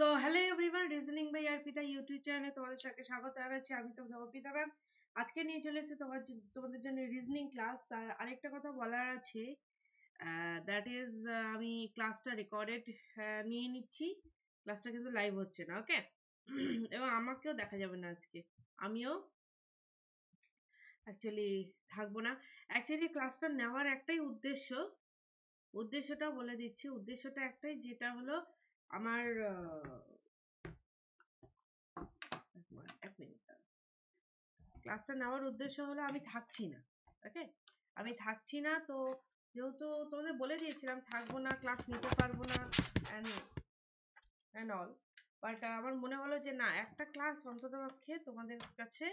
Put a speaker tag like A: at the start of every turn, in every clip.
A: So hello everyone, reasoning by Arpita YouTube চ্যানেলে তোমাদের সবাইকে স্বাগত জানাচ্ছি। আমি তোমাদের অর্পিতা ম্যাম। আজকে নিয়ে চলে এসেছি তোমাদের জন্য রিজনিং ক্লাস। আর আরেকটা কথা বলার আছে, দ্যাট ইজ আমি ক্লাসটা রেকর্ডেড নিয়ে নিচ্ছি। ক্লাসটা কিন্তু লাইভ হচ্ছে না, ওকে? এবং আমাকেও দেখা যাবে না আজকে, আমিও অ্যাকচুয়ালি থাকবো না। অ্যাকচুয়ালি ক্লাসটা নেওয়ার একটাই উদ্দেশ্যটা বলে দিচ্ছি। উদ্দেশ্যটা একটাই, যেটা হলো আমার এক মিনিট, ক্লাসটা নেওয়ার উদ্দেশ্য হলো আমি থাকছি না, ওকে? আমি থাকছি না, তো যেহেতু তোমাদের বলে দিয়েছিলাম থাকবো না, ক্লাস নিতে পারবো না অ্যান্ড অল, বাট আমার মনে হলো যে না, একটা ক্লাস অন্তত পক্ষে তোমাদের কাছে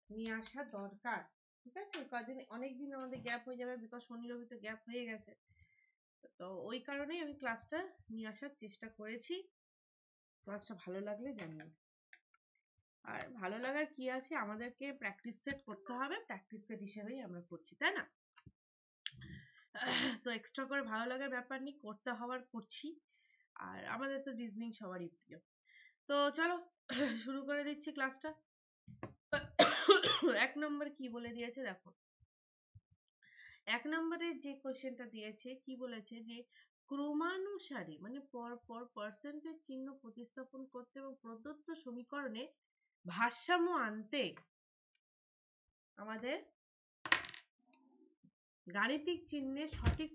A: নিয়ে আসা দরকার। ঠিক আছে, কদিন অনেকদিন আমাদের গ্যাপ হয়ে যাবে, বিকজ শনি রবি তো গ্যাপ হয়ে গেছে। তো ওই কারণেই আমি ক্লাসটা নিয়ে আসার চেষ্টা করেছি। ক্লাসটা ভালো লাগলে জানিও। আর ভালো লাগার কি আছে, আমাদেরকে প্র্যাকটিস সেট করতে হবে, প্র্যাকটিস সেট হিসেবেই আমরা করছি, তাই না? তো এক্সট্রা করে ভালো লাগার ব্যাপার নেই, করতে হওয়ার করছি। আর আমাদের তো রিজনিং সবারই প্রিয়। তো চলো শুরু করে দিচ্ছি ক্লাসটা। 1 নম্বর কি বলে দিয়েছে দেখো। 1 নম্বরের যে কোশ্চেনটা দিয়েছে, কি বলেছে যে ক্রমানুসারে মানে পরপর পার্সেন্টেজ চিহ্ন প্রতিস্থাপন করতে এবং প্রদত্ত সমীকরণে ভারসাম্য আনতে আমাদের গাণিতিক চিহ্নের সঠিক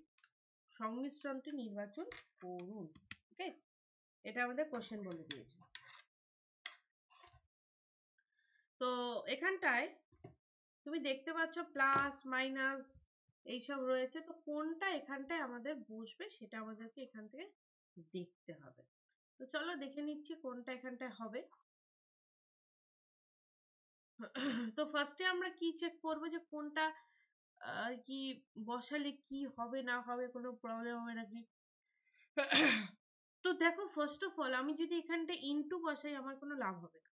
A: সংমিশ্রণটি নির্বাচন করুন। ওকে, এটা আমাদের কোশ্চেন বলে দিয়েছে। তো এখানটায় তুমি দেখতে পাচ্ছ প্লাস মাইনাস এইসব রয়েছে, তো কোনটা এখানটায় আমাদের বসবে সেটা আমাদেরকে এখান থেকে দেখতে হবে। তো চলো দেখে নিচ্ছি কোনটা এখানটায় হবে। তো ফার্স্টে আমরা কি চেক করবো যে কোনটা কি বসালে কি হবে না হবে, কোনো প্রবলেম হবে নাকি। তো দেখো, ফার্স্ট অফ অল আমি যদি এখানটা ইনটু বসাই আমার কোনো লাভ হবে না,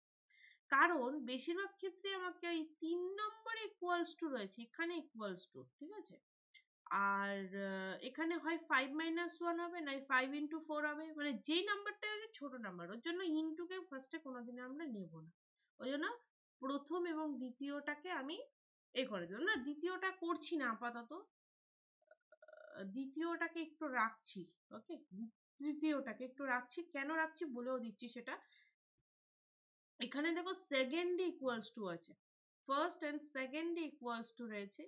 A: কারণ বেশিরভাগ ক্ষেত্রে আমাকে এই 3 নম্বরে ইকুয়ালস টু রয়েছে, এখানে ইকুয়ালস টু, ঠিক আছে? আর এখানে হয় 5 - 1 হবে, না 5 × 4 হবে, মানে যেই নাম্বারটা আছে ছোট নাম্বার, ওর জন্য ইনটুকে ফার্স্টে কোনোদিন আমরা নেব না। ওই জন্য প্রথম এবং দ্বিতীয়টাকে আমি করে দেবো না, দ্বিতীয়টা করছি না আপাতত, দ্বিতীয়টাকে একটু রাখছি, ওকে? তৃতীয়টাকে একটু রাখছি, কেন রাখছি বলেও দিচ্ছি সেটা। এখানে দেখো সেকেন্ড ইকুয়ালস টু আছে, first and second equals to রয়েছে,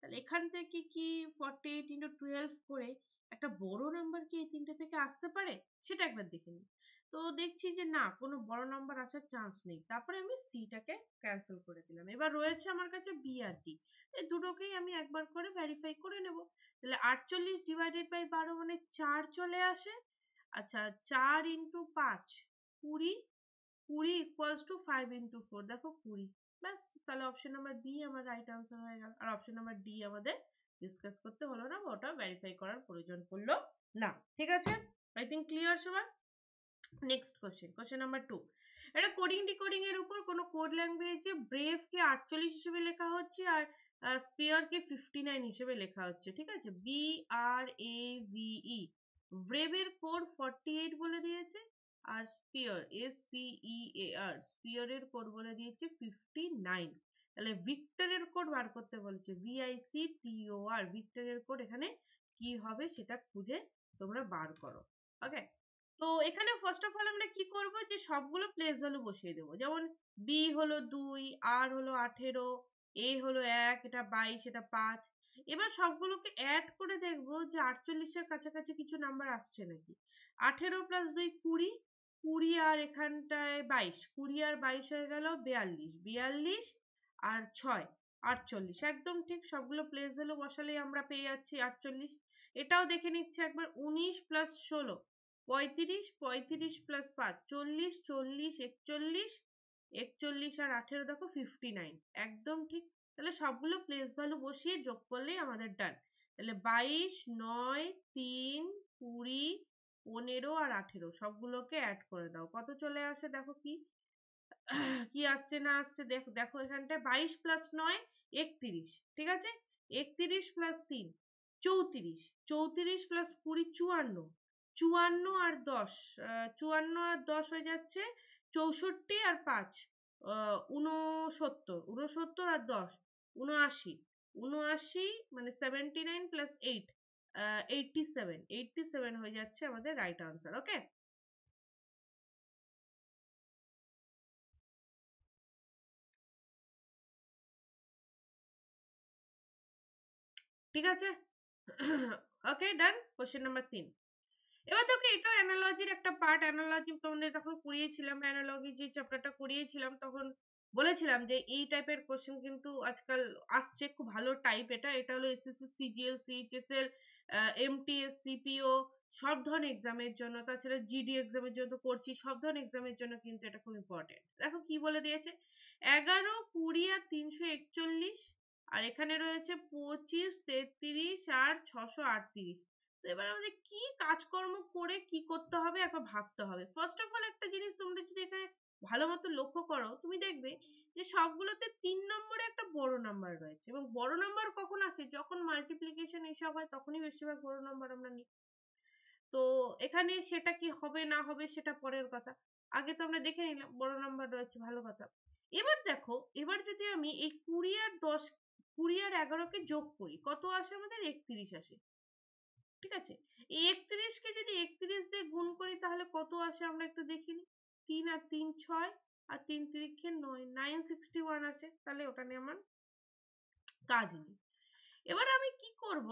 A: তাহলে এখান থেকে কি 48 × 12 করে একটা বড় নাম্বার কি এই তিনটে থেকে আসতে পারে, সেটা একবার দেখে নিই। তো দেখছি যে না, কোনো বড় নাম্বার আসার চান্স নেই, তারপরে আমি সিটাকে ক্যান্সেল করে দিলাম। এবার রয়েছে আমার কাছে বি আর ডি, এই দুটোকেই আমি একবার করে ভেরিফাই করে নেব। তাহলে 48 ডিভাইডেড বাই 12 মানে 4 চলে আসে। আচ্ছা, 4 × 5 20, 20 ইকুয়ালস টু 5 × 4, দেখো 20। ব্যাস, তাহলে অপশন নাম্বার বি আমার রাইট আনসার হয়ে গেল। আর অপশন নাম্বার ডি আমাদের ডিসকাস করতে হলো না, বা ওটা ভেরিফাই করার প্রয়োজন পড়লো না। ঠিক আছে, আই থিঙ্ক ক্লিয়ার সবার। Next question number 2। এটা কোডিং ডিকোডিং এর উপর, কোনো কোড ল্যাঙ্গুয়েজে ব্রেভ কে 48 হিসেবে লেখা হচ্ছে আর স্পিয়ার কে 59 হিসেবে লেখা হচ্ছে, ঠিক আছে? BRAVE, ব্রেভ এর কোড 48 বলে দিয়েছে, আর স্পিয়ার SPEAR স্পিয়ার এর কোড বলে দিয়েছে 59। তাহলে ভিক্টরের কোড বার করতে বলছে, VICTOR, ভিক্টরের কোড এখানে কি হবে সেটা খুঁজে তোমরা বার করো। ওকে, তো এখানে ফার্স্ট অফ অল আমরা কি করব, যে সবগুলো প্লেস ভ্যালু বসিয়ে দেবো। যেমন বি হলো 2, আর হলো 18, এ হলো 1, এটা 22, এটা 5। এবার সবগুলোকে অ্যাড করে দেখবো যে 48 এর কাছাকাছি কিছু নাম্বার আসছে নাকি। 18 + 2 20, 20 আর এখানটায় 22, 20 আর 22 হয়ে গেল 42, 42 আর 6 48, একদম ঠিক। সবগুলো প্লেস ভ্যালু বসালেই আমরা পেয়ে যাচ্ছি 48। এটাও দেখে নিচ্ছে একবার, 19 + 16 35, 35 + 5 40, 40 41, 41 আর 18 দেখো 59, একদম ঠিক। তাহলে সবগুলো প্লেস ভ্যালু বসিয়ে যোগ করলেই আমাদের ডান। তাহলে 22, 9, 3, 20, 15 আর 18 সবগুলোকে অ্যাড করে দাও, কত চলে আসে দেখো। কি আসছে না আসছে দেখো, দেখো এখানটায় 22 + 9 31, ঠিক আছে? 31 + 3 34, 34 + 20 54, 54 আর 10, 54 আর 10 হয়ে যাচ্ছে 64 আর 5, 69, 69 আর 10 79, 79 মানে 79 প্লাস 8, 87, 87 হয়ে যাচ্ছে আমাদের রাইট আনসার। ওকে, ঠিক আছে। Okay, done. Question number 3। এবার দেখো, এটা অ্যানালজির একটা পার্ট। অ্যানালজি তোমাদের তখন করিয়েছিলাম, অ্যানালজি যে চ্যাপ্টারটা করিয়েছিলাম তখন বলেছিলাম যে এই টাইপের কোশ্চেন কিন্তু আজকাল আসছে, খুব ভালো টাইপ। এটা এটা হলো SSC, CGL, CHSL, MTS, CPO সব ধরনের এক্সামের জন্য, তাছাড়া জিডি এক্সামের জন্য তো করছি, সব ধরনের এক্সামের জন্য কিন্তু এটা খুব ইম্পর্টেন্ট। দেখো কি বলে দিয়েছে, 11, 20 আর 341, আর এখানে রয়েছে 25, 33 আর 638। তো এবার আমাদের কি কাজকর্ম করে কি করতে হবে একবার ভাবতে হবে। ফার্স্ট অফ অল একটা জিনিস তোমরা যদি এখানে ভালো মতো লক্ষ্য করো, তুমি দেখবে যে সবগুলোতে 3 নম্বরে একটা বড় নাম্বার রয়েছে, এবং বড় নাম্বার কখন আসে, যখন মাল্টিপ্লিকেশন এইসব হয় তখনই বেশিরভাগ বড় নাম্বার আমরা নিই। তো এখানে সেটা কি হবে না হবে সেটা পরের কথা, আগে তো আমরা দেখে নিলাম বড় নাম্বার রয়েছে, ভালো কথা। এবার দেখো, এবার যদি আমি এই 20 আর 10, 20 আর 11 কে যোগ করি, কত আসে আমাদের? 31 আসে। ঠিক আছে, এই 31 কে যদি 31 দিয়ে গুণ করি তাহলে কত আসে আমরা একটু দেখি নি। 3 আর 3 6, আর 3 3 9, 961 আছে। তাহলে ওটা নিয়ে আমার কাজ নেই। এবার আমি কি করব,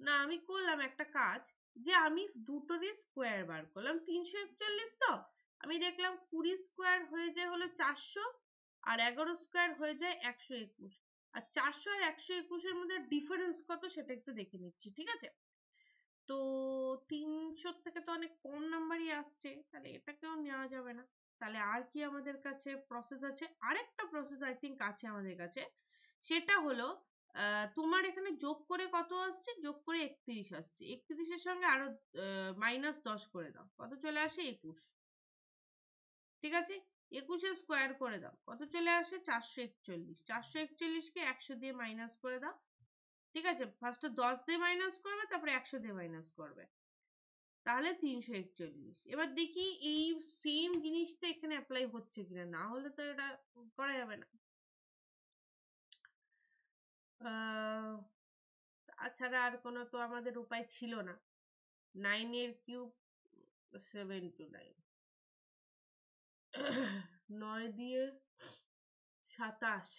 A: না আমি করলাম একটা কাজ, যে আমি দুটোরই স্কোয়ার বার করলাম। 341 তো আমি দেখলাম 20 স্কোয়ার হয়ে যায় হলো 400, আর 11 স্কোয়ার হয়ে যায় 121। আর 400 আর 121 এর মধ্যে ডিফারেন্স কত সেটা একটু দেখে নিচ্ছি। ঠিক আছে, তো 300 থেকে তো অনেক কম নাম্বারই আসছে, তাহলে এটাকেও নেওয়া যাবে না। তাহলে আর কি আমাদের কাছে প্রসেস আছে? আরেকটা প্রসেস আই থিঙ্ক আছে আমাদের কাছে, সেটা হলো তোমার এখানে যোগ করে কত আসছে? যোগ করে 31 আসছে। 31 এর সঙ্গে আরো -10 করে দাও, কত চলে আসে? 21। ঠিক আছে, 21 এর স্কোয়ার করে দাও, কত চলে আসে? 441। 441 কে 100 দিয়ে মাইনাস করে দাও। ঠিক আছে, ফার্স্টে 10 দিয়ে মাইনাস করবে, তারপরে 100 দিয়ে মাইনাস করবে, তাহলে 341। এবার দেখি এই সেম জিনিসটা এখানে অ্যাপ্লাই হচ্ছে কিনা, না হলে তো এটা করা যাবে না। তাছাড়া আর কোনো তো আমাদের উপায় ছিল না। 9 এর কিউব 729, 9 দিয়ে 27,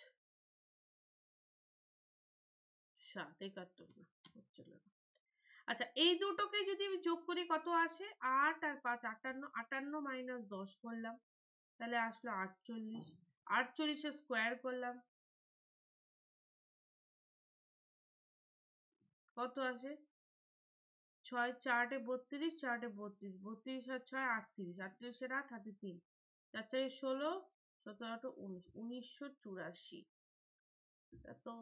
A: 71 না, হচ্ছিল না। আচ্ছা, এই দুটোকে যদি আমি যোগ করি কত আসে? 8 আর 5 58, 58 মাইনাস 10 করলাম, তাহলে আসলো 48। 48 এর স্কোয়ার করলাম, কত আসে? 6 4 32, 4 32, 32 আর 6 38, 38 এর 8 হাতে 3, 4 4 16, 17 8 19, 1984। এটা তো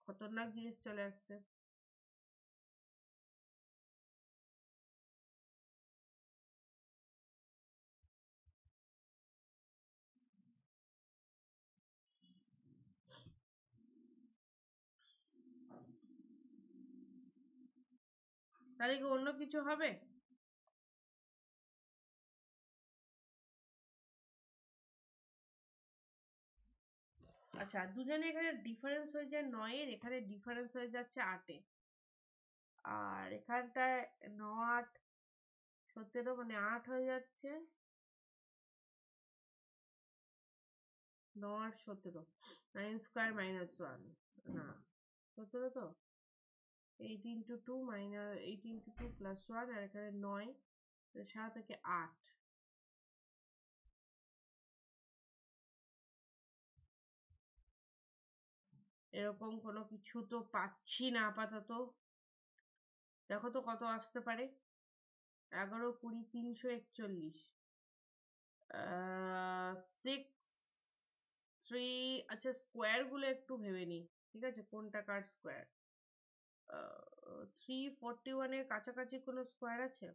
A: খতরনাক জিনিস চলে আসছে। তাহলে কি অন্য কিছু হবে? আচ্ছা, দুজনে এখানে ডিফারেন্স হয়ে যায় 9 এর, এখানে ডিফারেন্স হয়ে যাচ্ছে 8 এ, আর এখানটায় 9 8 17 মানে 8 হয়ে যাচ্ছে। 9 8 17, 9 স্কোয়ার মাইনাস 1, না 17 তো, 8 into 2 minus 8 into 2 plus 1, আর এখানে 9, 7 থেকে 8। এরকম কোনো কিছু তো পাচ্ছি না আপাতত। দেখো তো কত আসতে পারে? 11 20 341, 6 3। আচ্ছা, স্কোয়ার গুলো একটু ভেবে নি। ঠিক আছে, কোনটা কার স্কোয়ার? 341 এর কাছাকাছি কোনো স্কোয়ার আছে?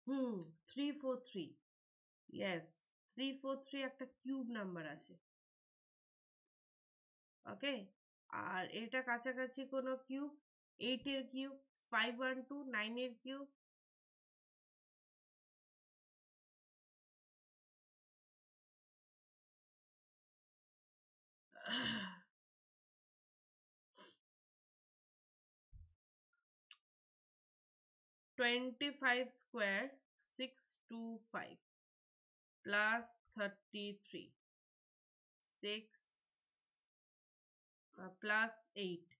A: 343, ইয়েস, 343 একটা কিউব নাম্বার আছে। ওকে, আর এটা কাছাকাছি কোনো কিউব? 8 এর কিউব, 512 9 এর কিউব 25 square 625 plus 33 6 plus 8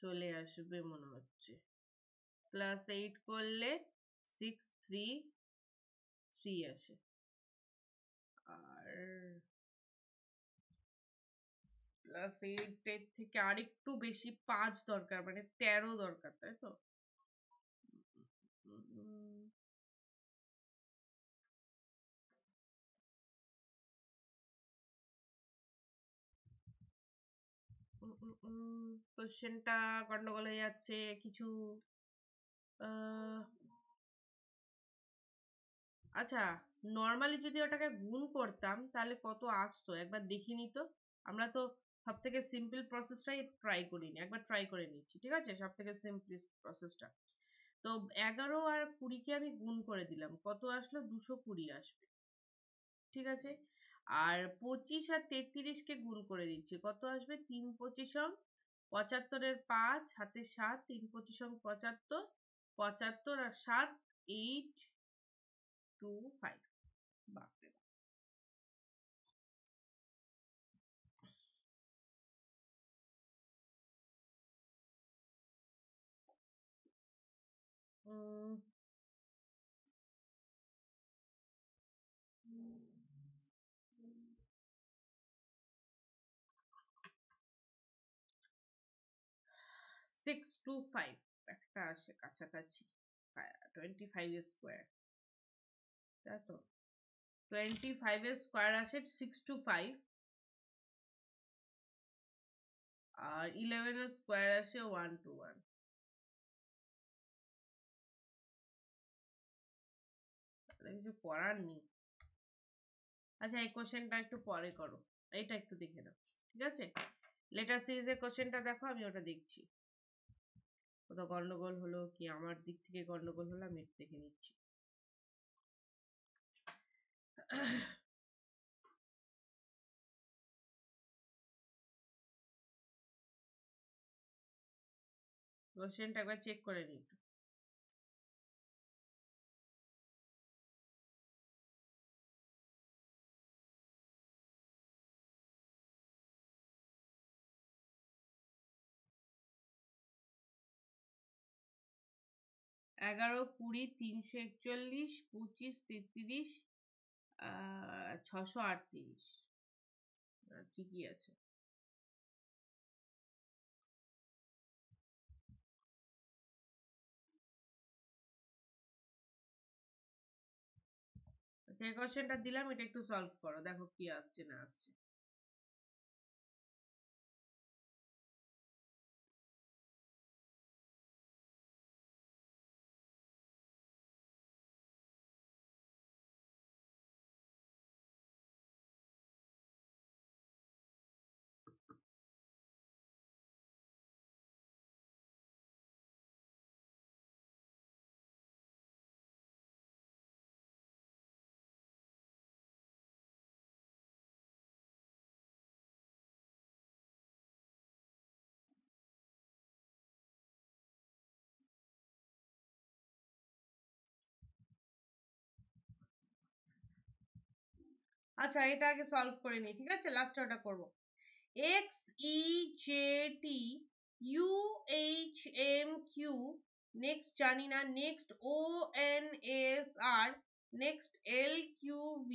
A: চলে আসবে মনে হচ্ছে প্লাস 8 করলে 633 আসে আর প্লাস 8 এর থেকে আরেকটু বেশি 5 দরকার মানে 13 দরকার তাই তো কোশ্চেনটা গন্ডগোল হয়ে যাচ্ছে কিছু আচ্ছা নর্মালি যদি ওটাকে গুণ করতাম তাহলে কত আসতো একবার দেখিনি তো আমরা তো সব থেকে সিম্পল প্রসেসটাই ট্রাই করিনি একবার ট্রাই করে নিচ্ছি ঠিক আছে সব থেকে সিম্পলেস্ট প্রসেসটা তো 11 আর 20 কে আমি গুণ করে দিলাম কত আসলো 220 আসবে ঠিক আছে আর 25 আর 33 কে গুণ করে দিচ্ছি কত আসবে 3 25 75 এর 5 হাতে 7 3 25 75 75 আর 7 825 বাপরে বাপ 625 একটা আসে কাছাকাছি 25 এর স্কোয়ার তাই তো 25 এর স্কোয়ার আসে 625 আর 11 এর স্কোয়ার আসে 121 কিছু করার নেই আচ্ছা এই কোশ্চেনটা একটু পরে করো এইটা একটু দেখে নাও ঠিক আছে লেটার সিরিজের কোশ্চেনটা দেখো আমি ওটা দেখছি কোথাও গন্ডগোল হলো কি আমার দিক থেকে গন্ডগোল হলো আমি একটু দেখে নিচ্ছি কোশ্চেনটা একবার চেক করে নিই 11 20 341 25 33 638 ঠিকই আছে যে কোশ্চেনটা দিলাম এটা একটু সলভ করো দেখো কি আসছে না আসছে আচ্ছা এটা আগে সলভ করে নিই ঠিক আছে লাস্টে ওটা করবো x e j t u h m q next জানি না next o n s r next l q v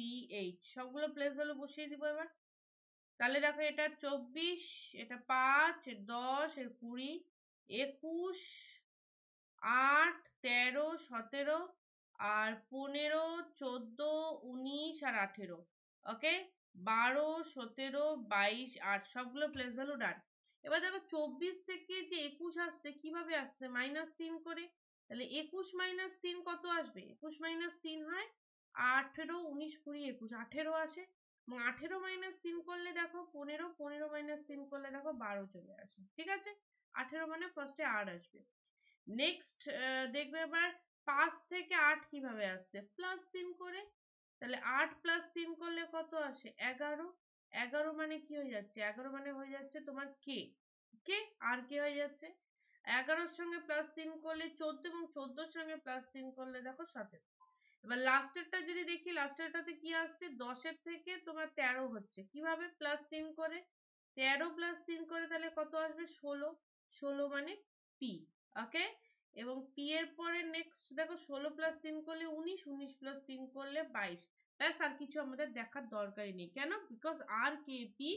A: h সবগুলো প্লেস ভ্যালু বসিয়ে দিব এবার তাহলে দেখো এটা 24 এটা 5 এর 10 এর 20 21 8 13 17 আর 15 14 19 আর 18 ওকে 12 17 22 8 সবগুলো প্লেস ভ্যালু ডান এবার দেখো 24 থেকে যে 21 আসছে কিভাবে আসছে -3 করে তাহলে 21 -3 কত আসবে 21 -3 হয় 18 19 20 21 18 আসে এবং 18 -3 করলে দেখো 15 15 -3 করলে দেখো 12 চলে আসে ঠিক আছে 18 মানে ফার্স্টে আর আসবে। নেক্সট দেখবে এবার 5 থেকে 8 কিভাবে আসছে, +3 করে। তাহলে 8 + 3 করলে কত আসে, 11। 11 মানে কি হয়ে যাচ্ছে, 11 মানে হয়ে যাচ্ছে তোমার কে, কে আর কে হয়ে যাচ্ছে। 11-র সঙ্গে +3 করলে 14, এবং 14-র সঙ্গে +3 করলে দেখো 17। এবার লাস্টেরটা যদি দেখি, লাস্টেরটাতে কি আসছে, 10-এর থেকে তোমার 13 হচ্ছে কিভাবে, +3 করে। 13 + 3 করে তাহলে কত আসবে, 16। 16 মানে পি। ওকে, এবং পি এর পরে নেক্সট দেখো 16 + 3 করলে 19, 19 + 3 করলে 22। ব্যাস, আর কিছু আমাদের দেখার দরকারই নেই। কেন, because R K P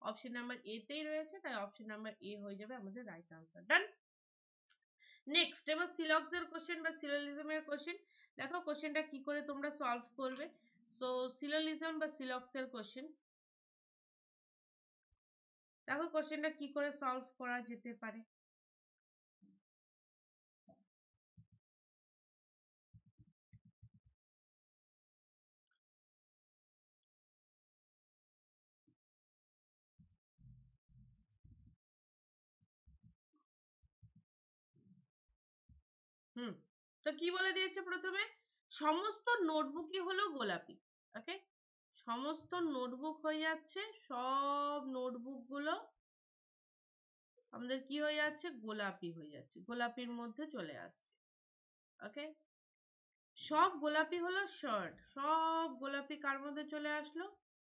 A: option number A তেই রয়েছে, তাই অপশন নাম্বার এ হয়ে যাবে আমাদের রাইট আনসার। ডান। নেক্সট এবার সিলক্সের কোশ্চেন বা সিলোজিজমের কোশ্চেন। দেখো কোশ্চেনটা কি করে তোমরা সলভ করবে। তো সিলোজিজম বা সিলক্সের কোশ্চেন, দেখো কোশ্চেনটা কি করে সলভ করা যেতে পারে। তো কি বলে দিয়েছে প্রথমে, সমস্ত নোটবুকই হলো গোলাপি। ওকে, সমস্ত নোটবুক হয়ে যাচ্ছে, সব নোটবুক গুলো আমাদের কি হয়ে যাচ্ছে, গোলাপি হয়ে যাচ্ছে, গোলাপির মধ্যে চলে আসছে। ওকে, সব গোলাপি হলো শার্ট, সব গোলাপি কার মধ্যে চলে আসলো,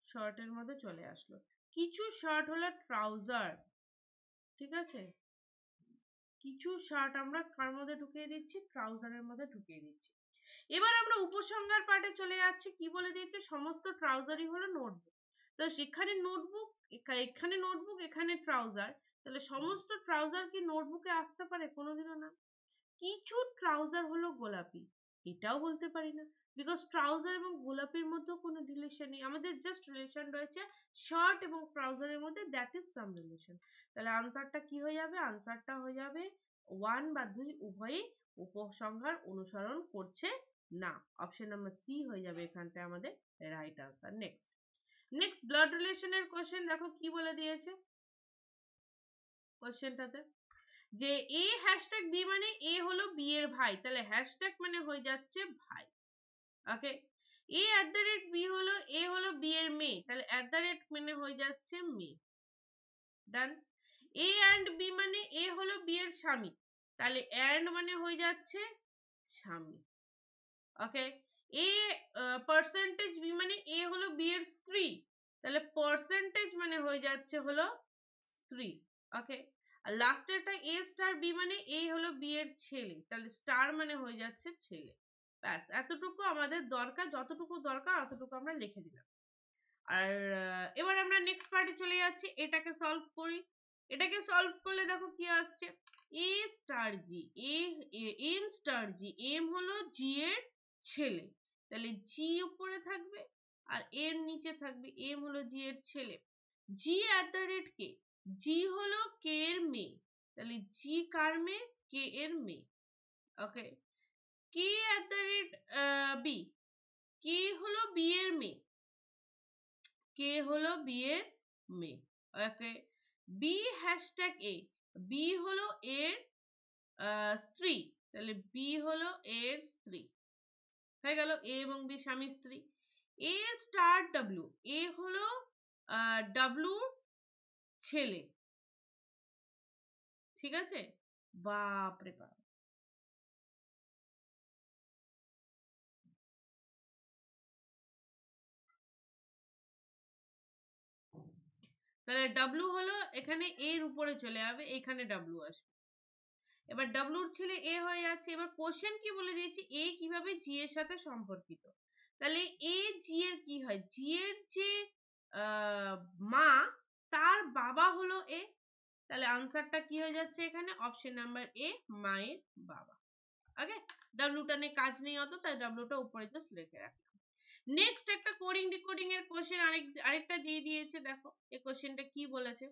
A: শার্টের মধ্যে চলে আসলো। কিছু শার্ট হলো ট্রাউজার, ঠিক আছে, কিছু শার্ট আমরা কার মধ্যে ঢুকিয়ে দিচ্ছি, ট্রাউজারের মধ্যে ঢুকিয়ে দিচ্ছি। এবার আমরা উপসংহার পার্টে চলে যাচ্ছি, কি বলে দিয়েছে, সমস্ত ট্রাউজারই হলো নোটবুক। তো সেখানে নোটবুক, এখানে নোটবুক, এখানে ট্রাউজার, তাহলে সমস্ত ট্রাউজার কি নোটবুকে আসতে পারে, কোনোদিনও না। কিছু ট্রাউজার হলো গোলাপি, এটাও বলতে পারি না, বিকজ ট্রাউজার এবং গোলাপির মধ্যে কোনো রিলেশন নেই, আমাদের জাস্ট রিলেশন রয়েছে শার্ট এবং ট্রাউজারের মধ্যে, দ্যাট ইজ সাম রিলেশন। তাহলে আনসারটা কি হয়ে যাবে, আনসারটা হয়ে যাবে 1 বা 2 উভয়ই উপসংহার অনুসরণ করছে না। অপশন নাম্বার সি হয়ে যাবে এখানটায় আমাদের right answer. Next, next blood রিলেশনের কোশ্চেন, দেখো কি বলে দিয়েছে কোশ্চেনটাতে, যে এ হ্যাশট্যাগ বি মানে এ হলো বি এর ভাই, তাহলে হ্যাশট্যাগ মানে হয়ে যাচ্ছে ভাই। ওকে, এ @বি হলো, এ হলো বি এর মেয়ে, তাহলে মানে হয়ে যাচ্ছে মেয়ে। ডান। এ অ্যান্ড বি মানে এ হলো বি এর স্বামী, তাহলে অ্যান্ড মানে হয়ে যাচ্ছে স্বামী। ওকে, এ পার্সেন্টেজ বি মানে এ হলো বি এর স্ত্রী, তাহলে পার্সেন্টেজ মানে হয়ে যাচ্ছে হলো স্ত্রী। ওকে, আর লাস্টেরটা এ স্টার বি মানে এ হলো বি এর ছেলে, তাহলে স্টার মানে হয়ে যাচ্ছে ছেলে। ব্যাস, এতটুকু আমাদের দরকার, যতটুকু দরকার অতটুকু আমরা লিখে দিলাম। আর এবার আমরা নেক্সট পার্টে চলে যাচ্ছি, এটাকে সলভ করি। এটাকে সলভ করলে দেখো কি আসছে, এ স্টার জি, এম স্টার জি, এম হলো জি এর ছেলে, তাহলে জি উপরে থাকবে আর এর নিচে থাকবে, এম হলো জি এর ছেলে। জি @কে, জি হলো কে এর মেয়ে, তাহলে জি কার মেয়ে, কে এর মেয়ে। ওকে, কে বি, কে হলো বি এর মেয়ে, কে হলো বি এর মেয়ে। ওকে, বি হ্যাশট্যাগ এ, বি হলো এর স্ত্রী, তাহলে বি হলো এর স্ত্রী, হয়ে গেল এ এবং বি স্বামী স্ত্রী। এ স্টার ডাব্লিউ, এ হলো ডাব্লিউ ছেলে, ঠিক আছে। বাপরে বাপ, তাহলে ডাব্লিউ হলো এখানে এর উপরে চলে যাবে, এখানে ডাব্লিউ আসবে। এবার ডাব্লিউর ছেলে এ হয়ে যাচ্ছে। এবার কোশ্চেন কি বলে দিয়েছে, এ কিভাবে জি এর সাথে সম্পর্কিত, তাহলে এ জি এর কি হয়, জি এর যে মা, তার বাবা হলো এ, তাহলে আনসারটা কি হয়ে যাচ্ছে এখানে, অপশন নাম্বার এ, মায়ের বাবা। ওকে, ডাব্লিউটা নিয়ে কাজ নেই অত, তাই ডাব্লিউটা উপরে জাস্ট লিখে রাখলাম। নেক্সট একটা কোডিং ডিকোডিং এর কোশ্চেন আরেকটা দিয়ে দিয়েছে, দেখো এই কোশ্চেনটা কি বলেছে।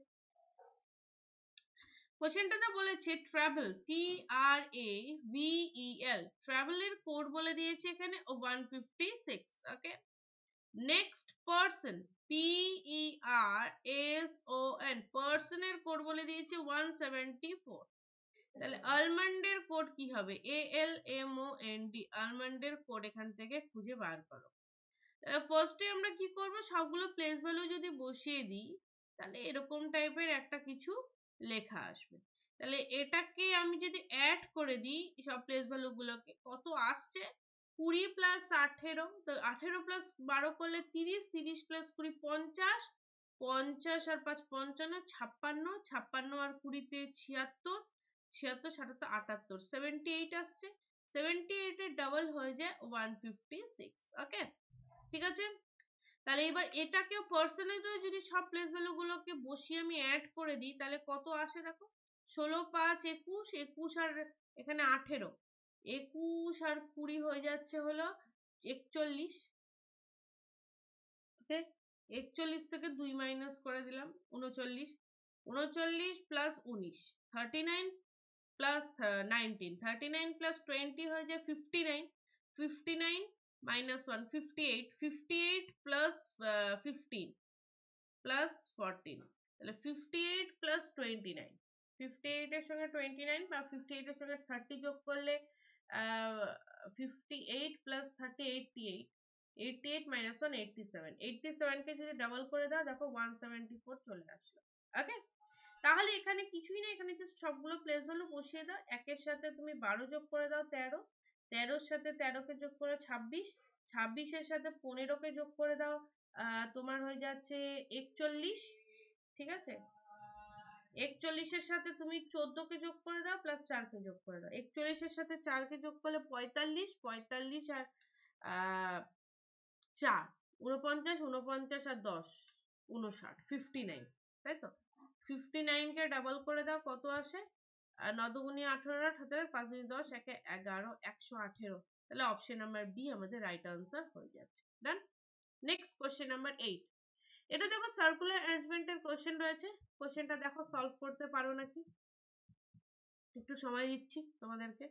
A: কোশ্চেনটাতে বলেছে ট্রাভেল, TRAVEL, ট্রাভেল এর কোড বলে দিয়েছে এখানে 156। ওকে, নেক্সট পার্সন, PERSON, পার্সনের কোড বলে দিয়েছে 174। তাহলে আলমন্ডের কোড কি হবে? ALMOND, আলমন্ডের কোড এখান থেকে খুঁজে বার করো। ফার্স্টে আমরা কি করব, সবগুলো প্লেস ভ্যালু যদি বসিয়ে দিই তাহলে এরকম টাইপের একটা কিছু লেখা আসবে। তাহলে এটাকে আমি যদি অ্যাড করে দিই সব প্লেস ভ্যালু গুলোকে, কত আসছে? 20 প্লাস 18, তো 18 প্লাস 12 করলে 30, 30 প্লাস 20 50, 50 আর 5 55, 56, 56 আর 20 তে 76, 76 77 78, 78 আসছে। 78 এর ডাবল হয়ে যায় 156। ওকে, ঠিক আছে। তাহলে এবার এটাকেও পার্সেন্টেজে যদি সব প্লেস ভ্যালু গুলোকে বসিয়ে আমি অ্যাড করে দিই তাহলে কত আসে দেখো, 16 5 21, 21 আর এখানে 18, 21 আর 20 হয়ে যাচ্ছে হলো 41। ওকে, 41 থেকে 2 মাইনাস করে দিলাম 39, 39 প্লাস 19 39 প্লাস 19, 39 প্লাস 20 হয়ে যায় 59, 59 minus 1 58, 58 plus 15 plus 14, তাহলে 58 plus 29, 58 এর সঙ্গে 29 বা 58 এর সঙ্গে 30 যোগ করলে 58 plus 30 88, 88 minus 1 87, 87 কে যদি ডাবল করে দাও দেখো 174 চলে আসলো। ওকে, তাহলে এখানে কিছুই না, এখানে জাস্ট সবগুলো প্লেস ভ্যালু বসিয়ে দাও। একের সাথে তুমি 12 যোগ করে দাও 13, 13 সাথে 13 কে যোগ করে 26, 26 এর সাথে 15 কে যোগ করে দাও তোমার হয়ে যাচ্ছে 41। ঠিক আছে, 41 এর সাথে তুমি 14 কে যোগ করে দাও প্লাস 4 কে যোগ করে দাও। 41 এর সাথে 4 কে যোগ করলে 45, 45 আর 4 49, 49 আর 10 59, 59, তাই তো। 59 কে ডাবল করে দাও কত আসে, 9 দুগুণে 18, 18 5 দুগুণে 10, 1 11, 118। তাহলে অপশন নাম্বার বি আমাদের রাইট আনসার হয়ে যাচ্ছে। ডান। Next question number 8। এটা দেখো সার্কুলার অ্যারেঞ্জমেন্টের কোশ্চেন রয়েছে। কোশ্চেনটা দেখো সলভ করতে পারো নাকি, একটু সময় দিচ্ছি তোমাদেরকে।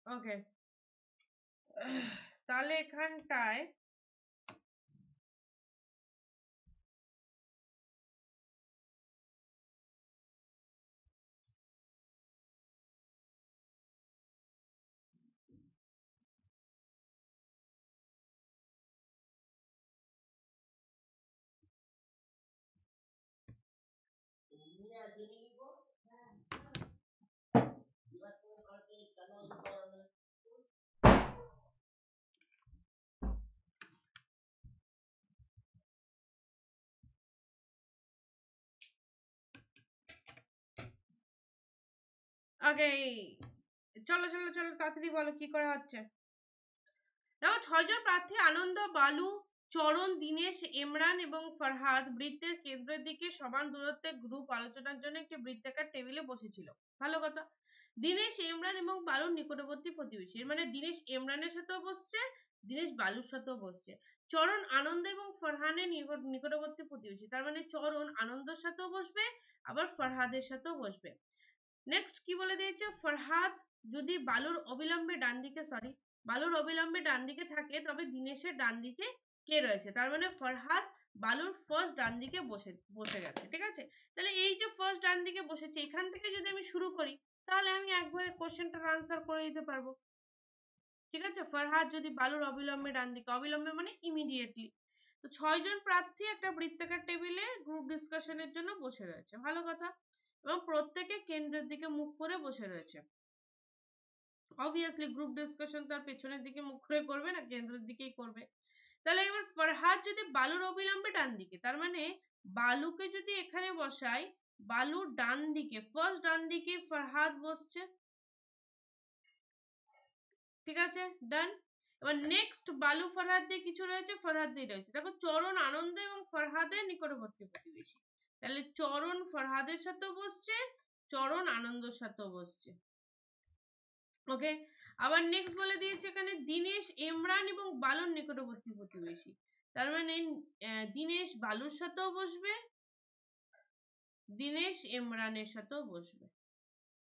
A: ওকে, তাহলে এখানটায় ওকে, চলো চলো চলো তাড়াতাড়ি বলো কি করা হচ্ছে। দেখো 6 জন প্রার্থী আনন্দ, বালু, চরণ, দীনেশ, ইমরান এবং ফরহাদ বৃত্তের কেন্দ্রের দিকে সমান দূরত্বে গ্রুপ আলোচনার জন্য একটি বৃত্তাকার টেবিলে বসেছিল। ভালো কথা। দীনেশ, ইমরান এবং বালুর নিকটবর্তী প্রতিবেশী, মানে দীনেশ ইমরানের সাথেও বসছে, দীনেশ বালুর সাথেও বসছে। চরণ আনন্দ এবং ফরহানের নিকটবর্তী প্রতিবেশী, তার মানে চরণ আনন্দের সাথেও বসবে আবার ফরহাদের সাথেও বসবে। নেক্সট কি বলে দিয়েছে, ফরহাদ যদি বালুর অবিলম্বে ডান দিকে, সরি, বালুর অবিলম্বে ডান দিকে থাকে তবে দীনেশের ডান দিকে কে রয়েছে, তার মানে ফরহাদ বালুর ফার্স্ট ডান দিকে বসে গেছে, ঠিক আছে? তাহলে এই যে ফার্স্ট ডান দিকে বসেছে, এখান থেকে যদি আমি শুরু করি তাহলে আমি একবারে কোশ্চেনটার আনসার করে দিতে পারবো, ঠিক আছে? ফরহাদ যদি বালুর অবিলম্বে ডান দিকে, অবিলম্বে মানে ইমিডিয়েটলি। তো 6 জন প্রার্থী একটা বৃত্তাকার টেবিলে গ্রুপ ডিসকাশনের জন্য বসে রয়েছে, ভালো কথা, এবং প্রত্যেকে কেন্দ্রের দিকে মুখ করে বসে রয়েছে। অবভিয়াসলি গ্রুপ ডিসকাশন তার পেছনের দিকে মুখ করে করবে না, কেন্দ্রের দিকেই করবে। তাহলে এবার ফরহাদ যদি বালুর অবিলম্বে ডান দিকে, তার মানে বালুকে যদি এখানে বসাই, বালুর ডান দিকে, ফার্স্ট ডান দিকে ফরহাদ বসছে, ঠিক আছে, ডান। এবার নেক্সট বালু ফরহাদ দিয়ে কিছু রয়েছে, ফরহাদ দিয়ে রয়েছে, দেখো চরণ আনন্দ এবং ফরহাদের নিকটবর্তী প্রতিবেশী, তাহলে চরণ ফরহাদের সাথেও বসছে, চরণ আনন্দের সাথেও বসছে, ওকে। আবার নেক্সট বলে দিয়েছে এখানে দীনেশ ইমরান এবং বালুর নিকটবর্তী প্রতিবেশী, তার মানে দীনেশ বালুর সাথেও বসবে, দীনেশ ইমরানের সাথেও বসবে,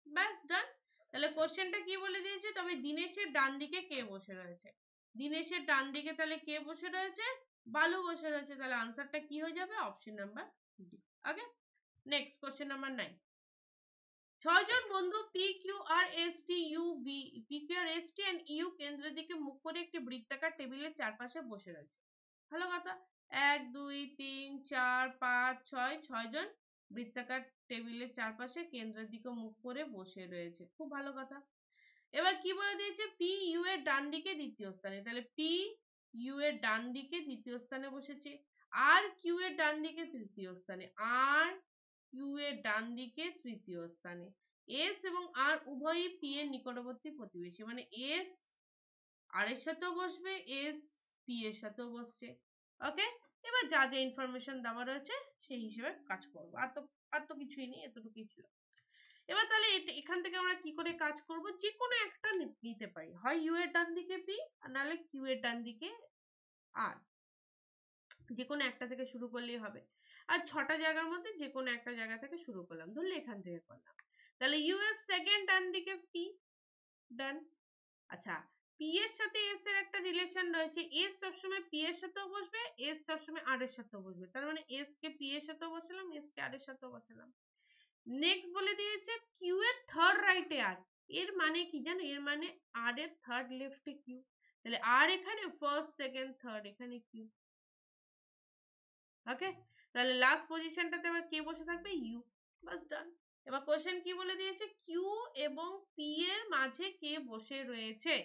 A: ব্যাস ডান। তাহলে কোশ্চেনটা কি বলে দিয়েছে, তবে দীনেশের ডান দিকে কে বসে রয়েছে, দীনেশের ডান দিকে তাহলে কে বসে রয়েছে, বালু বসে রয়েছে, তাহলে আনসারটা কি হয়ে যাবে, option number D. Okay, next question number 9। 6 জন বন্ধু P Q R S T U V, P Q R S T and U কেন্দ্রের দিকে মুখ করে একটি বৃত্তাকার টেবিলের চারপাশে বসে রয়েছে, ভালো কথা। 1 2 3 4 5 6, 6 জন বৃত্তাকার টেবিলের চারপাশে কেন্দ্রের দিকে মুখ করে বসে রয়েছে, খুব ভালো কথা। এবার কি বলে দিয়েছে, পি ইউ এর ডান দিকে দ্বিতীয় স্থানে, তাহলে পি ইউ এর ডান দিকে দ্বিতীয় স্থানে বসেছে, আর কিউ এর ডান দিকে তৃতীয় স্থানে, আর কিউ এর ডান দিকে তৃতীয় স্থানে, এস এবং আর উভয়ই পি এর নিকটবর্তী প্রতিবেশী, মানে এস আর এর সাথেও বসবে, এস পি এর সাথেও বসছে, ওকে। এবার যা যা ইনফরমেশন দেওয়া রয়েছে সেই হিসেবে কাজ করবো, আর তো কিছুই নেই, এতটুকুই ছিল। এবার তাহলে এখান থেকে আমরা কি করে কাজ করব, যে কোনো একটা নিতে পারি, হয় ইউ এর ডান দিকে পি, আর নাহলে কিউ এর ডান দিকে আর, যে কোনো একটা থেকে শুরু করলেই হবে। আর 6টা জায়গার মধ্যে যে কোনো একটা জায়গা থেকে শুরু করলাম, ধরলে এখান থেকে করলাম, তাহলে ইউ এর সেকেন্ড ডান দিকে পি, ডান। আচ্ছা, পি এর সাথে এস এর একটা রিলেশন রয়েছে, এস সবসময় পি এর সাথেও বসবে, এস সবসময় আর এর সাথেও বসবে, তার মানে এস কে পি এর সাথেও বসালাম, এস কে আর এর সাথেও বসালাম। নেক্সট বলে দিয়েছে কিউ এর থার্ড রাইটে আর, এর মানে কি জানো, এর মানে আর এর থার্ড লেফটে কিউ, তাহলে আর এখানে ফার্স্ট সেকেন্ড থার্ড এখানে কিউ, ওকে। তাহলে লাস্ট পজিশনটাতে আবার কে বসে থাকবে, ইউ, বাস ডান। এবার কোশ্চেন কি বলে দিয়েছে, কিউ এবং পি এর মাঝে কে বসে রয়েছে,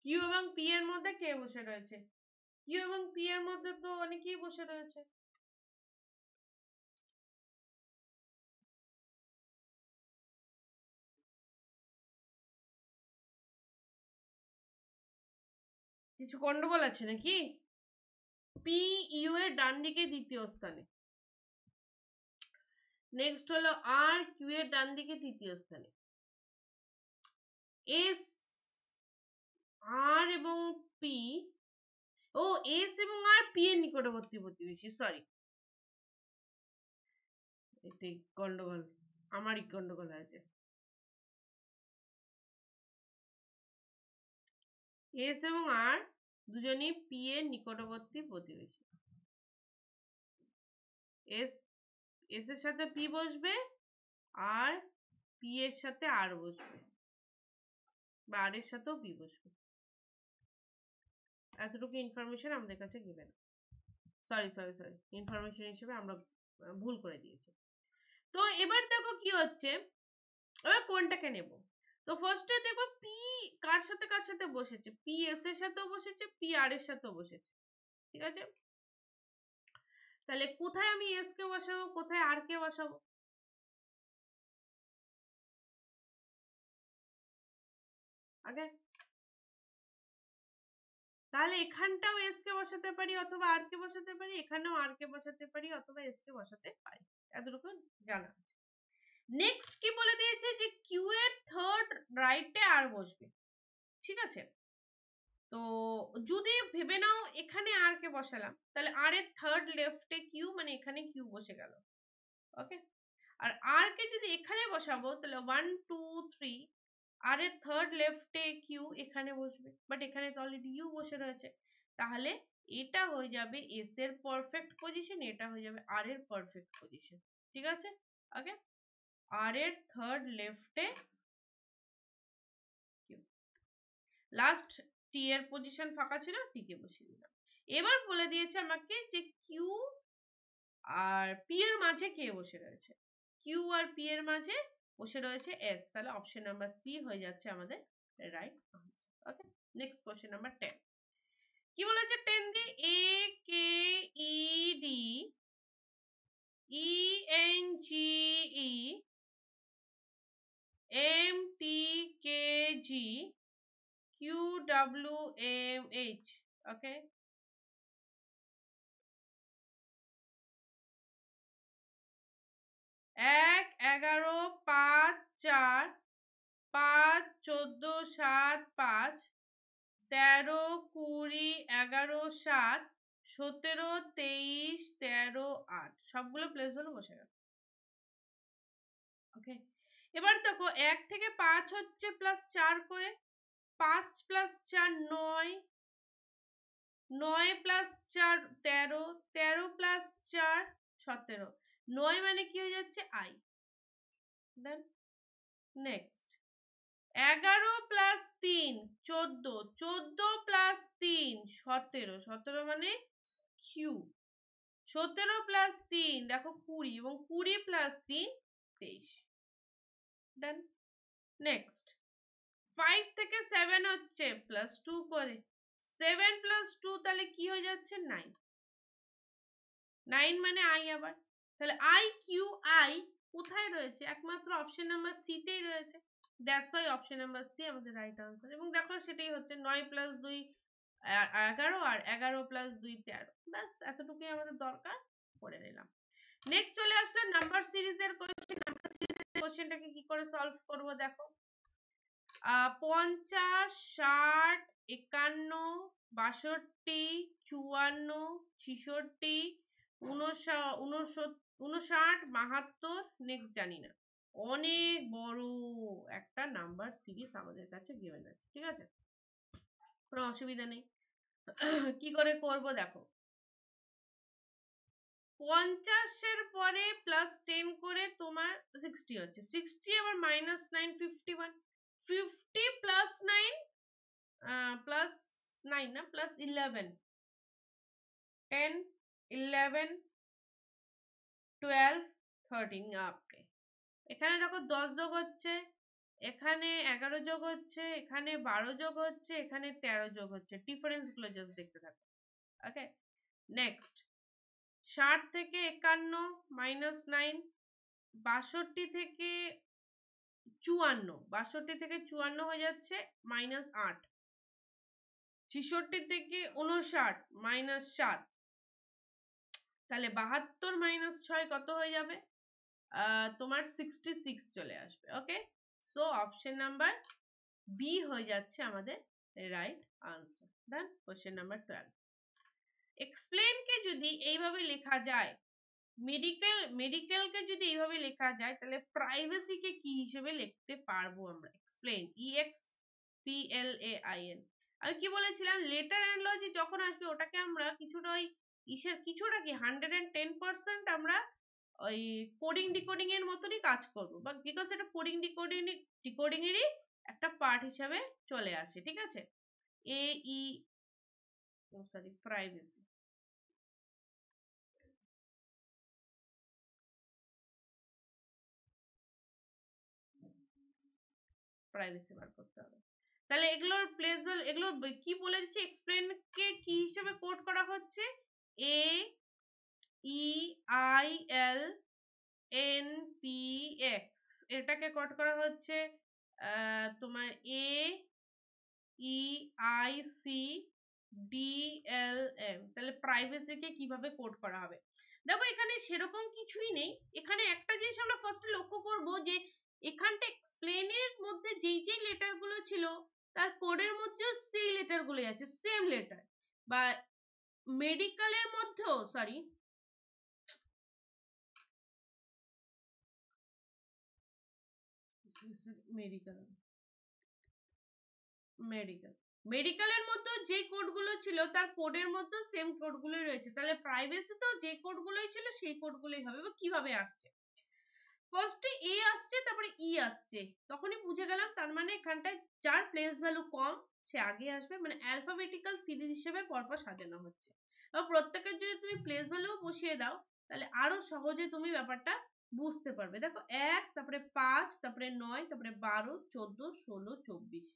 A: কিউ এবং পি এর মধ্যে কে বসে রয়েছে, কিউ এবং পি এর মধ্যে তো অনেকেই বসে রয়েছে, কিছু গন্ডগোল আছে নাকি, পি ইউ এর ডান দিকে দ্বিতীয় স্থানে, নেক্সট হলো আর কিউ এর ডান দিকে তৃতীয় স্থানে, এস আর এবং পি, ও এস এবং আর পি এর নিকটবর্তী প্রতিবেশী, সরি, এটাই গন্ডগোল, আমারই গন্ডগোল হয়েছে, এস এবং আর দুজনই পি এর নিকটবর্তী প্রতিবেশী, এস এস এর সাথে পি বসবে, আর পি এর সাথে আর বসবে, বা আর এর সাথেও পি বসবে, এতটুকু ইনফরমেশন আমাদের কাছে given, sorry sorry sorry, information হিসেবে আমরা ভুল করে দিয়েছি। তো এবার দেখো কি হচ্ছে, এবার কোনটাকে নেব, তো ফার্স্টে দেখো পি কার সাথে বসেছে, পি এস এর সাথেও বসেছে, পি আর এর সাথেও বসেছে, ঠিক আছে। তাহলে কোথায় আমি এস কে বসাবো, কোথায় আর কে বসাবো, আগে তাহলে এখানটাও এস কে বসাতে পারি অথবা আর কে বসাতে পারি, এখানেও আর কে বসাতে পারি অথবা এস কে বসাতে পারি, এতটুকু জানা আছে। নেক্সট কি বলে দিয়েছে যে কিউ এর থার্ড রাইটে আর বসবে, ঠিক আছে। তো যদি ভেবে নাও এখানে আর কে বসালাম, তাহলে আর এর থার্ড লেফটে কিউ, মানে এখানে কিউ বসে গেল। ওকে, আর আর কে যদি এখানে বসাবো তাহলে 1 2 3, আর এর থার্ড লেফটে কিউ এখানে বসবে, বাট এখানে তো অলরেডি ইউ বসে রয়েছে। তাহলে এটা হয়ে যাবে এস এর পারফেক্ট পজিশন, এটা হয়ে যাবে আর এর পারফেক্ট পজিশন, ঠিক আছে। ওকে, আর এর থার্ড লেফটে কিউ, লাস্ট টি এর পজিশন ফাঁকা ছিল, টি কে বসিয়ে দিলাম। এবার বলে দিয়েছে আমাকে যে কিউ আর পি এর মাঝে কে বসে রয়েছে, কিউ আর পি এর মাঝে বসে রয়েছে এস, তাহলে অপশন নাম্বার সি হয়ে যাচ্ছে আমাদের right answer. Okay, next question number 10। কি বলেছে 10 দিয়ে A K E D E N G E M T K G Q W M H. Okay, 1 11 5 4 5 14 7 5 13 20 11 7 17 23 13 8, সবগুলো প্লেস হলো বসে গেল। ওকে, এবার দেখো 1 থেকে 5 হচ্ছে প্লাস 4 করে, 5 প্লাস 4 9, 9 প্লাস 4 13, 13 প্লাস 4 17, 9 মানে কি হয়ে যাচ্ছে I. Then next 11 plus 3 14, 14 plus 3 17, 17 মানে কিউ, 17 প্লাস 3 দেখো 20, এবং 20 প্লাস 3 23। ডান, নেক্সট 5 থেকে 7 হচ্ছে প্লাস 2 করে, 7 প্লাস 2 তাহলে কি হয়ে যাচ্ছে 9, 9 মানে আই আবার। তাহলে আই কিউ আই কোথায় রয়েছে, একমাত্র অপশন নাম্বার সি তেই রয়েছে। That's why option number C আমাদের রাইট আনসার। এবং দেখো সেটাই হচ্ছে 9 প্লাস 2 11, আর 11 প্লাস 2 13, ব্যাস এতটুকুই আমাদের দরকার, করে নিলাম। নেক্সট চলে আসলো নাম্বার সিরিজের কোশ্চেন। নাম্বার সিরিজের কোশ্চেনটাকে কি করে সলভ করব দেখো, 50 60 51 62 54 66 59 72, নেক্সট জানি না। অনেক বড় একটা নাম্বার সিরিজ আমাদের কাছে গিভেন আছে, ঠিক আছে, কোনো অসুবিধা নেই। কি করে করব দেখো, 50 পরে প্লাস 10 করে তোমার 60 হচ্ছে, 60 আবার মাইনাস 9 51, 50 প্লাস 9 প্লাস 9 না প্লাস 11, 10 11 12 13, ওকে। এখানে দেখো 10 যোগ হচ্ছে, এখানে 11 যোগ হচ্ছে, এখানে 12 যোগ হচ্ছে, এখানে 13 যোগ হচ্ছে, ডিফারেন্স গুলো জাস্ট দেখতে থাকো। ওকে, নেক্সট 60 থেকে 51 মাইনাস 9, 62 থেকে 54, 62 থেকে 54 হয়ে যাচ্ছে মাইনাস 8, 66 থেকে 59 মাইনাস 7, তাহলে 72 মাইনাস 6 কত হয়ে যাবে, তোমার 66 চলে আসবে। Okay, so option number B হয়ে যাচ্ছে আমাদের right answer. Then question number 12। Explain কে যদি এইভাবে লেখা যায়, মেডিকেলকে যদি এইভাবে লেখা যায়, তাহলে প্রাইভেসি কে কি হিসেবে লিখতে পারবো আমরা, এক্সপ্লেন EXPLAIN। আমি কি বলেছিলাম, লেটার অ্যানালজি যখন আসবে ওটাকে আমরা কিছুটা ওই কিছুটা কি 110% আমরা ওই কোডিং ডিকোডিং এর মতনই কাজ করবো, বা বিকজ এটা কোডিং ডিকোডিং এরই একটা পার্ট হিসাবে চলে আসে, ঠিক আছে। এ ই সরি প্রাইভেসি, প্রাইভেসি বার করতে হবে। তাহলে এগুলোর প্লেস এগুলো কি বলে দিচ্ছে, এক্সপ্লেন কে কি হিসেবে কোড করা হচ্ছে, AEILNPX, এটাকে কোড করা হচ্ছে তোমার AEICDLM। তাহলে প্রাইভেসি কে কিভাবে কোড করা হবে, দেখো এখানে সেরকম কিছুই নেই, এখানে একটা জিনিস আমরা ফার্স্টে লক্ষ্য করব যে এখানটা এক্সপ্লেন এর মধ্যে যেই যেই লেটার গুলো ছিল তার কোডের মধ্যেও সেই লেটার গুলো আছে, সেম লেটার। বা মেডিকেলের মধ্যেও, সরি মেডিকেল মেডিকেল মেডিকেলের মধ্যে যে কোডগুলো ছিল তার কোডের মধ্যে সেম কোডগুলোই রয়েছে, তাহলে প্রাইভেসিতেও যে কোডগুলোই ছিল সেই কোডগুলোই হবে। বা কিভাবে আসছে, ফার্স্টে এ আসছে তারপরে ই আসছে, তখনই বুঝে গেলাম তার মানে এখানটায় যার প্লেস ভ্যালু কম সে আগে আসবে, মানে অ্যালফাবেটিক্যাল সিরিজ হিসেবে পরপর সাজানো হচ্ছে। এবার প্রত্যেকের যদি তুমি প্লেস ভ্যালু বসিয়ে দাও তাহলে আরো সহজে তুমি ব্যাপারটা বুঝতে পারবে। দেখো 1 তারপরে 5 তারপরে 9 তারপরে 12 14 16 24,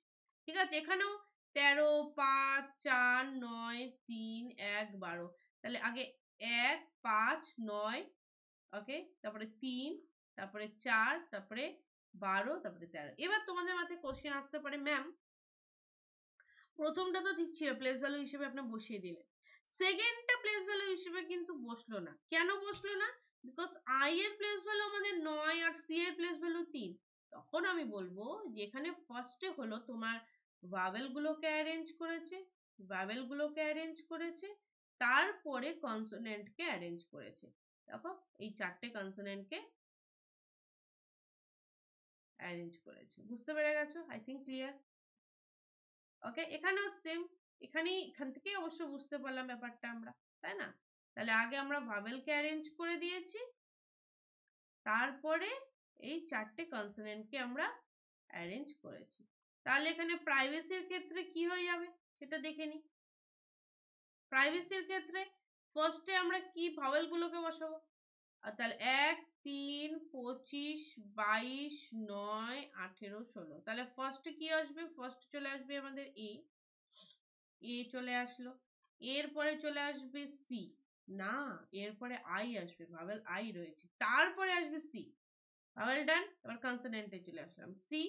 A: ঠিক আছে, এখানেও 13 5 4 9 3 1 12, তাহলে আগে 1 5 9, ওকে, তারপরে 3 তারপরে 4 তারপরে 12 তারপরে 13। এবার তোমাদের মাথায় কোশ্চেন আসতে পারে, ম্যাম প্রথমটা তো ঠিক ছিল, প্লেস ভ্যালু হিসেবে আপনি বসিয়ে দিলেন, সেকেন্ডটা প্লেস ভ্যালু হিসেবে কিন্তু বসলো না, কেন বসলো না? বিকজ আই এর প্লেস ভ্যালু আমাদের 9 আর সি এর প্লেস ভ্যালু 3। তখন আমি বলবো যে এখানে ফার্স্টে হলো তোমার ভাওয়েল গুলোকে অ্যারেঞ্জ করেছে, ভাওয়েল গুলোকে অ্যারেঞ্জ করেছে, তারপরে কনসোনেন্ট কে অ্যারেঞ্জ করেছে। দেখো এই চারটে কনসোনেন্ট কে অ্যারেঞ্জ করেছে, বুঝতে পেরে গেছো? I think clear. ওকে, এখানেও সেম, এখান থেকেই অবশ্য বুঝতে পারলাম ব্যাপারটা আমরা, তাই না? তাহলে আগে আমরা ভাবেলকে অ্যারেঞ্জ করে দিয়েছি, তারপরে এই চারটে কনসোনেন্টকে আমরা অ্যারেঞ্জ করেছি। তাহলে এখানে প্রাইভেসির ক্ষেত্রে কি হয়ে যাবে সেটা দেখে নি। প্রাইভেসির ক্ষেত্রে ফার্স্টে আমরা কি ভাওয়েল গুলোকে বসাবো, তাহলে 1 3 25 22 9 18 16, তাহলে ফার্স্টে কি আসবে, ফার্স্ট চলে আসবে আমাদের এ চলে আসলো, এরপরে চলে আসবে সি, না এরপরে আই আসবে, ভাওয়েল আই রয়েছে, তারপরে আসবে সি, ভাওয়েল ডান। এবার কনসোনেন্টে চলে আসলাম, সি,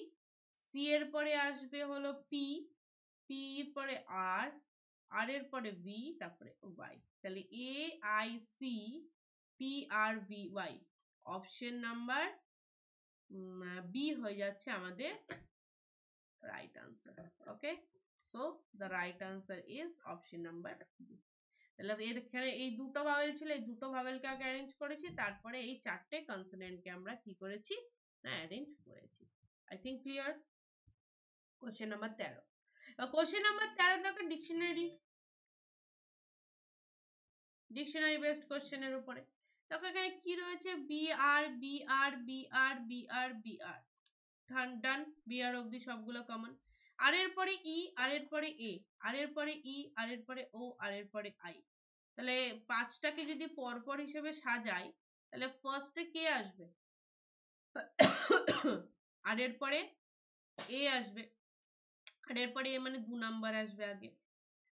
A: সি এর পরে আসবে হলো পি, পি এর পরে আর, আর এর পরে ভি, তারপরে ওয়াই, তাহলে A I C P R V Y, option number B হয়ে যাচ্ছে আমাদের right answer. Okay, so the right answer is option number B. তাহলে এখানে এই দুটো ভাওয়েল ছিল, এই দুটো ভাওয়েলকে আগে অ্যারেঞ্জ করেছি, তারপরে এই চারটে কনসোনেন্টকে আমরা কি করেছি না অ্যারেঞ্জ করেছি। I think clear. Question number 13, question number 13 দেখো ডিকশনারি, ডিকশনারি বেসড কোশ্চেনের উপরে। দেখো এখানে কি রয়েছে, বি আর বি আর বি আর বি আর বি আর, ডান, বি আর অব্দি সবগুলো কমন, আর এর পরে ই, আর এর পরে এ, আর এর পরে ই, আর এর পরে ও, আর এর পরে আই, তাহলে পাঁচটাকে যদি পরপর হিসেবে সাজাই তাহলে ফার্স্টে কে আসবে, আর এর পরে এ আসবে, আর এর পরে এ মানে 2 নাম্বার আসবে আগে,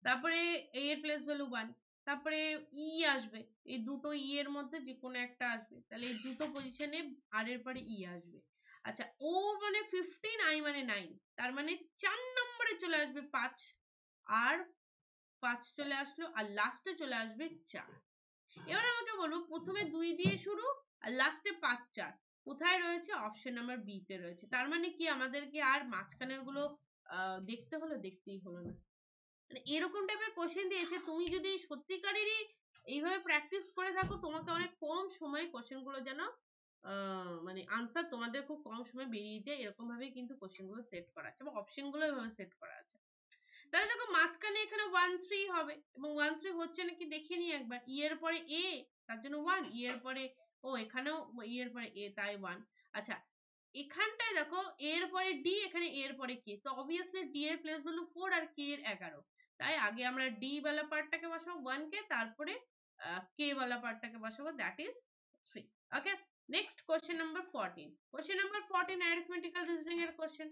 A: তারপরে এ এর প্লেস ভ্যালু 1, তারপরে ই আসবে, এই দুটো ই এর মধ্যে যে কোনো একটা আসবে, তাহলে এই দুটো পজিশনে আর এর পরে ই আসবে। আচ্ছা, ও মানে 15, আই মানে 9, তার মানে 4 নম্বরে চলে আসবে 5, আর 5 চলে আসলো, আর লাস্টে চলে আসবে 4। এবার আমাকে বলবো প্রথমে 2 দিয়ে শুরু আর লাস্টে 5 4 কোথায় রয়েছে, অপশন নাম্বার বি তে রয়েছে। তার মানে কি আমাদেরকে আর মাঝখানের গুলো দেখতে হলো, দেখতেই হলো না। মানে এরকম টাইপের কোশ্চেন দিয়েছে, তুমি যদি সত্যিকারেরই এইভাবে প্র্যাকটিস করে থাকো তোমাকে অনেক কম সময়ে কোশ্চেন গুলো যেন মানে আনসার তোমাদের খুব কম সময় বেরিয়ে যায়, এরকম ভাবে কিন্তু কোশ্চেন গুলো সেট করা আছে এবং অপশন গুলো এভাবে সেট করা আছে। তাহলে দেখো মাঝখানে এখানে 1 3 হবে, এবং 1 3 হচ্ছে নাকি দেখিয়ে নিই একবার, ই এর পরে এ তার জন্য 1, ই এর পরে ও, এখানেও ই এর পরে এ তাই 1। আচ্ছা, এখানটায় দেখো এর পরে ডি, এখানে এর পরে কে, তো অবভিয়াসলি ডি এর প্লেস ভ্যালু 4 আর কে এর 11, তাই আগে আমরা ডি वाला পার্টটাকে বসাবো 1 কে, তারপরে কে वाला পার্টটাকে বসাবো, that is 3। Okay, next question number 14, question number 14 arithmetical reasoning এর কোশ্চেন।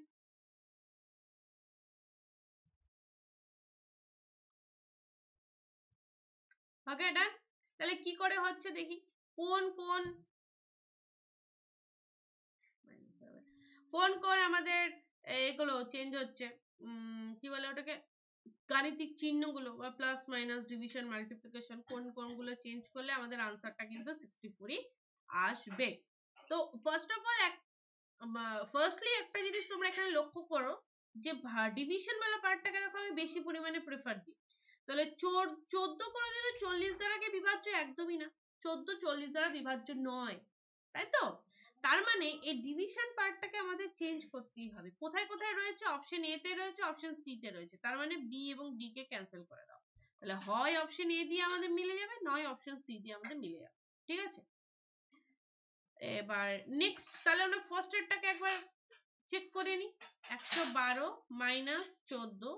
A: ওকে ডান, তাহলে কি করে হচ্ছে দেখি, কোন কোন কোন কোন আমাদের এগুলো চেঞ্জ হচ্ছে, কি বলে ওটাকে, গাণিতিক চিহ্নগুলো বা প্লাস মাইনাস ডিভিশন মাল্টিপ্লিকেশন কোনগুলো চেঞ্জ করলে আমাদের আনসারটা কিন্তু 64ই আসবে। তো ফার্স্ট অফ অল ফার্স্টলি একটা জিনিস তোমরা এখানে লক্ষ্য করো যে ডিভিশন वाला পার্টটাকে দেখো আমি বেশি পরিমাণে প্রেফার দিই। তাহলে 14 কোনোদিনও 40 দ্বারা কি বিভাজ্য? একদমই না। 14 40 দ্বারা বিভাজ্য নয়, তাই তো? তার মানে এই ডিভিশন পার্টটাকে আমাদের চেঞ্জ করতেই হবে। কোথায় কোথায় রয়েছে? অপশন এ তে রয়েছে, অপশন সি তে রয়েছে। তার মানে বি এবং ডি কে ক্যান্সেল করে দাও। তাহলে হয় অপশন এ দিয়ে আমাদের মিলে যাবে, নয় অপশন সি দিয়ে আমাদের মিলে যাবে। ঠিক আছে? এবার নেক্সট তাহলে আমরা ফার্স্ট এরটাকে একবার চেক করে নি। 112 minus 14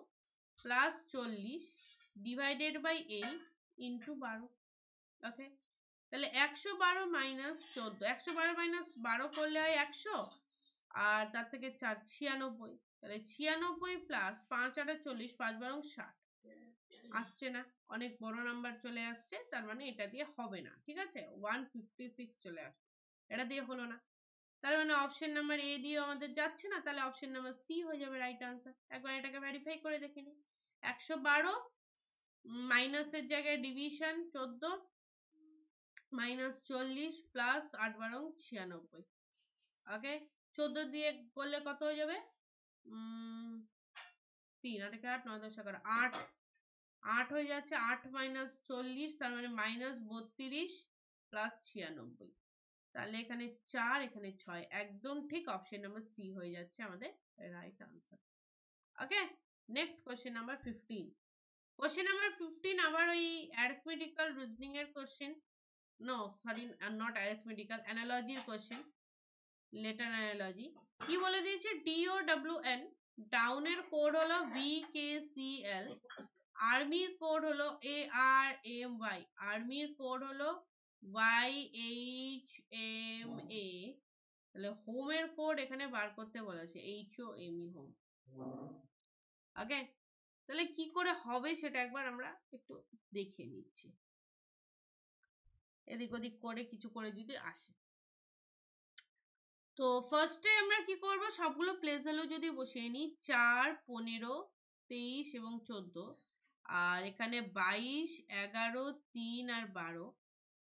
A: plus 40 divided by 8 into 12। Okay, তাহলে 112 মাইনাস 14, 112 মাইনাস 12 করলে হয় 100, আর তার থেকে 4 96, তাহলে 96 প্লাস 5 আর 40, 5 বারং 60 আসছে না, অনেক বড় নাম্বার চলে আসছে, তার মানে এটা দিয়ে হবে না। ঠিক আছে, 156 চলে আসছে, এটা দিয়ে হলো না। তার মানে অপশন নাম্বার এ দিয়ে আমাদের যাচ্ছে না, তাহলে অপশন নাম্বার সি হয়ে যাবে রাইট আনসার। একবার এটাকে ভেরিফাই করে দেখে নিই। 112 মাইনাসের জায়গায় ডিভিশন 14 মাইনাস 40 প্লাস 8 বারং 96। ওকে, 14 দিয়ে করলে কত হয়ে যাবে? 3 8 8 9 10 11 8 8 হয়ে যাচ্ছে। 8 মাইনাস 40 তার মানে মাইনাস 32 প্লাস 96। তাহলে এখানে 4 এখানে 6, একদম ঠিক অপশন নাম্বার সি হয়ে যাচ্ছে আমাদের right answer. Okay, next question number 15। Question number 15 আবার ওই অ্যারিথমেটিক্যাল রিজনিং এর question. No sorry, not arithmetical, অ্যানালজির কোশ্চেন, লেটার অ্যানালজি। কি বলে দিয়েছে? DOWN, ডাউনের কোড হলো VKCL, আর্মির কোড হলো ARMY, আর্মির কোড হলো YHMA, তাহলে হোমের কোড এখানে বার করতে বলেছে HOME, হোম। ওকে, তাহলে কি করে হবে সেটা একবার আমরা একটু দেখে নিচ্ছি, এদিক ওদিক করে কিছু করে যদি আসে। তো ফার্স্টে আমরা কি করব, সবগুলো প্লেস ভ্যালু যদি বসিয়ে নিই, 4 15 23 এবং 14, আর এখানে 22 11 3 আর 12,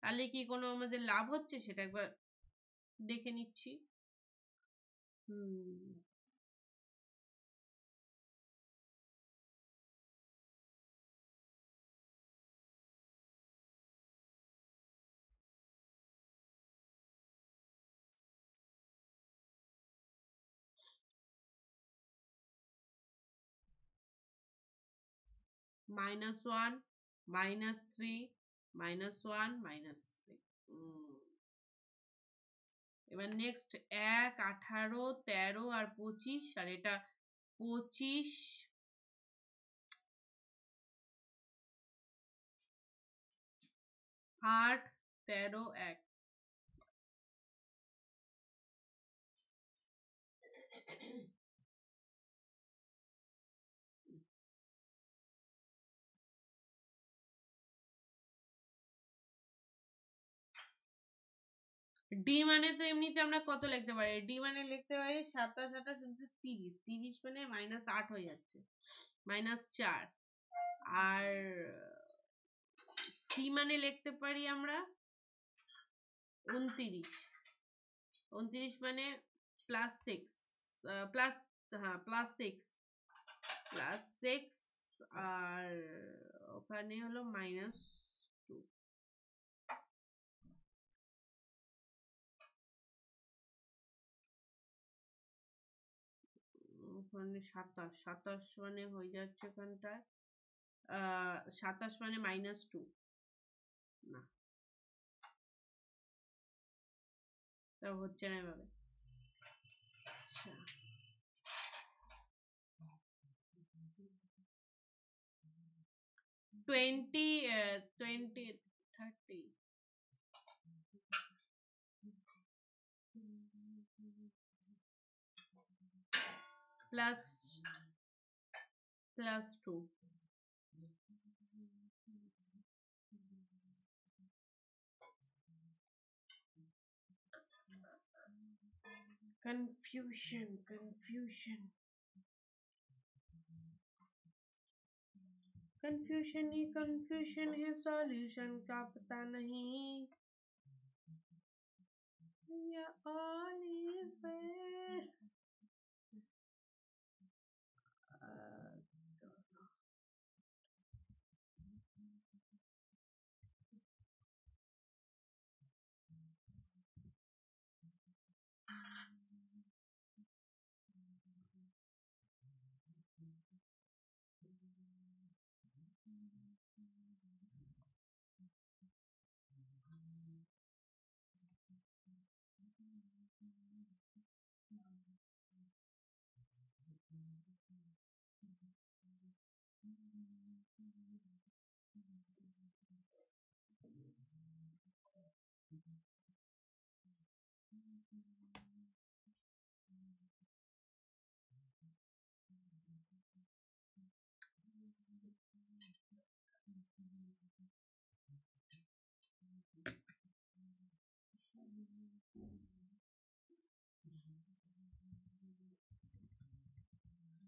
A: তাহলে কি কোনো আমাদের লাভ হচ্ছে সেটা একবার দেখে নিচ্ছি। -1 -3 -1 -3। এবার নেক্সট 1 18 13 আর 25, আর এটা 25 8 13 1। ডি মানে তো এমনিতে আমরা কত লিখতে পারি? ডি মানে লিখতে পারি 27 28 29 30, 30 মানে -8 হয়ে যাচ্ছে, -4। আর সি মানে লিখতে পারি আমরা 29, 29 মানে +6, প্লাস, হ্যাঁ +6, +6, আর ওখানে হলো -2। ওখানে 27, 27 মানে হয়ে যাচ্ছে ওখানটায় 27 মানে -2, না তা হচ্ছে না এভাবে। 20 20 30 +2। confusion। कंफ्यूशन है सॉल्यूशन का पता नहीं या all is well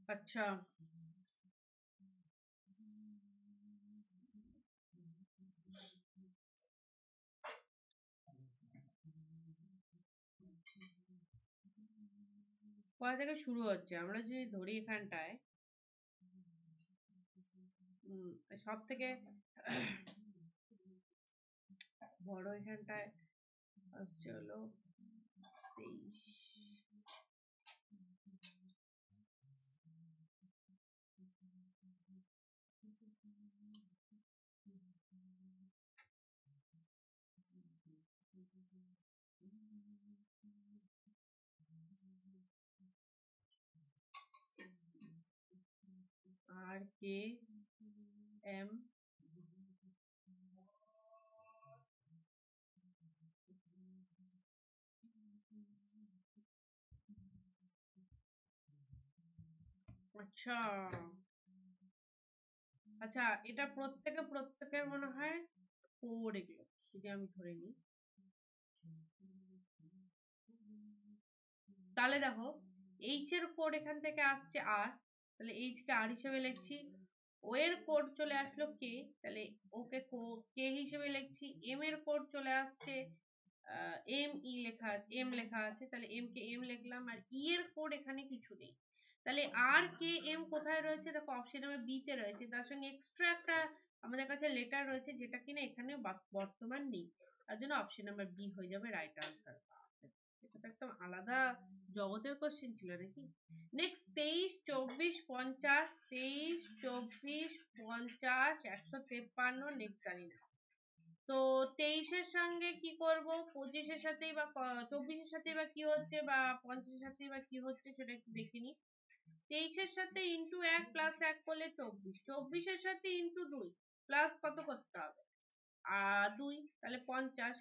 A: अच्छा কোথা থেকে শুরু হচ্ছে আমরা যদি ধরি এখানটায় সব থেকে বড় এখানটায় আসছে হলো 23 আর কে এম আচ্ছা আচ্ছা এটা প্রত্যেকের মনে হয় 4 এগুলো যদি আমি ধরে নিই তাহলে দেখো এইচ এর কোড এখান থেকে আসছে আর তাহলে এইচ কে আর হিসেবে লিখছি ও এর কোড চলে আসলো কে তাহলে ওকে কে হিসেবে লিখছি এম এর কোড চলে আসছে এম লেখা আছে তাহলে এম কে এম লিখলাম আর ই এর কোড এখানে কিছু নেই তাহলে আর কে এম কোথায় রয়েছে দেখো অপশন নাম্বার বি তে রয়েছে তার সঙ্গে এক্সট্রা একটা আমাদের কাছে লেটার রয়েছে যেটা কিনা এখানে বর্তমান নেই তার জন্য অপশন নাম্বার বি হয়ে যাবে রাইট আনসার এটা তো একদম আলাদা জগতের কোশ্চেন ছিল নাকি নেক্সট 23 24 50 23 24 50 নেক্সট জানি না তো 23 এর সঙ্গে কি করব 25 এর সাথেই বা 24 এর সাথেই বা কি হচ্ছে বা 50 এর সাথেই বা কি হচ্ছে সেটা একটু দেখে নি 23 এর সাথে ইন্টু 1 প্লাস 1 করলে 24 24 এর সাথে ইন্টু 2 প্লাস কত করতে হবে 2 তাহলে 50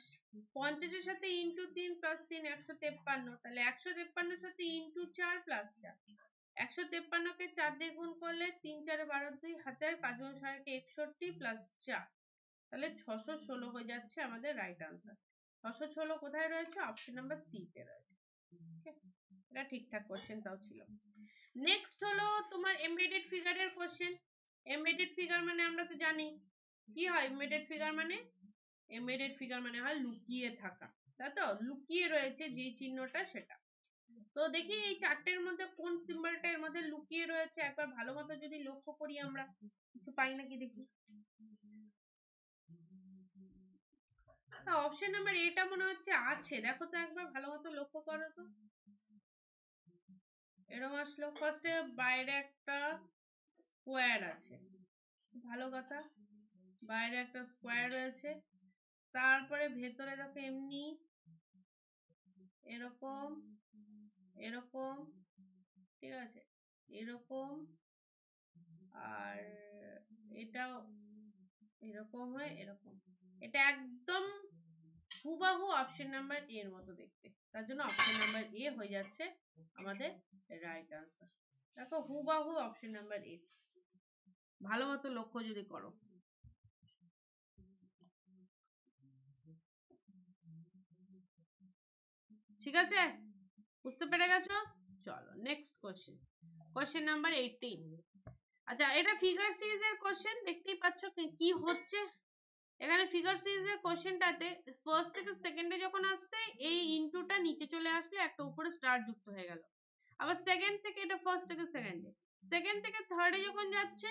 A: 50 এর সাথে ইন্টু 3 প্লাস 3 153 তাহলে 153 এর সাথে ইন্টু 4 প্লাস 4 153 কে 4 দিয়ে গুণ করলে 3 4 12 2 হাতে 5 গুণ 6 61 প্লাস 4 তাহলে 616 হয়ে যাচ্ছে আমাদের রাইট আনসার 616 কোথায় রয়েছে অপশন নাম্বার সি তে রয়েছে এটা ঠিকঠাক কোশ্চেন তাও ছিল নেক্সট হলো তোমার এমবেডেড ফিগারের কোশ্চেন এমবেডেড ফিগার মানে আমরা তো জানি কি হয় এমবেডেড ফিগার মানে হয় লুকিয়ে থাকা তাই তো লুকিয়ে রয়েছে যে চিহ্নটা সেটা তো দেখি এই চারটের মধ্যে কোন সিম্বলটা এর মধ্যে লুকিয়ে রয়েছে একবার ভালো মতো যদি লক্ষ্য করি আমরা কিছু পাই নাকি দেখি অপশন নাম্বার এটা মনে হচ্ছে আছে দেখো তো একবার ভালো মতো লক্ষ্য করো তো এরকম আসলো ফার্স্টে বাইরে একটা স্কোয়ার আছে ভালো কথা বাইরে একটা স্কোয়ার রয়েছে তারপরে ভেতরে দেখো এমনি এরকম এরকম ঠিক আছে এরকম আর এটাও এরকম হয় এরকম এটা একদম হুবাহু অপশন নাম্বার এর মতো দেখতে তার জন্য অপশন নাম্বার এ হয়ে যাচ্ছে আমাদের রাইট আনসার দেখো হুবাহু অপশন নাম্বার এ ভালো মতো লক্ষ্য যদি করো ঠিক আছে বুঝতে পেরে গেছো চলো নেক্সট কোশ্চেন নাম্বার 18 আচ্ছা, এটা ফিগার সিরিজ এর কোশ্চেন, দেখতেই পাচ্ছ কি হচ্ছে এখানে। ফিগার সিরিজ এর কোশ্চেনটাতে ফার্স্ট থেকে সেকেন্ডে যখন আসছে এই ইনটুটা নিচে চলে আসলে একটা উপরে স্টার যুক্ত হয়ে গেল। আবার সেকেন্ড থেকে, এটা ফার্স্ট থেকে সেকেন্ডে, সেকেন্ড থেকে থার্ডে যখন যাচ্ছে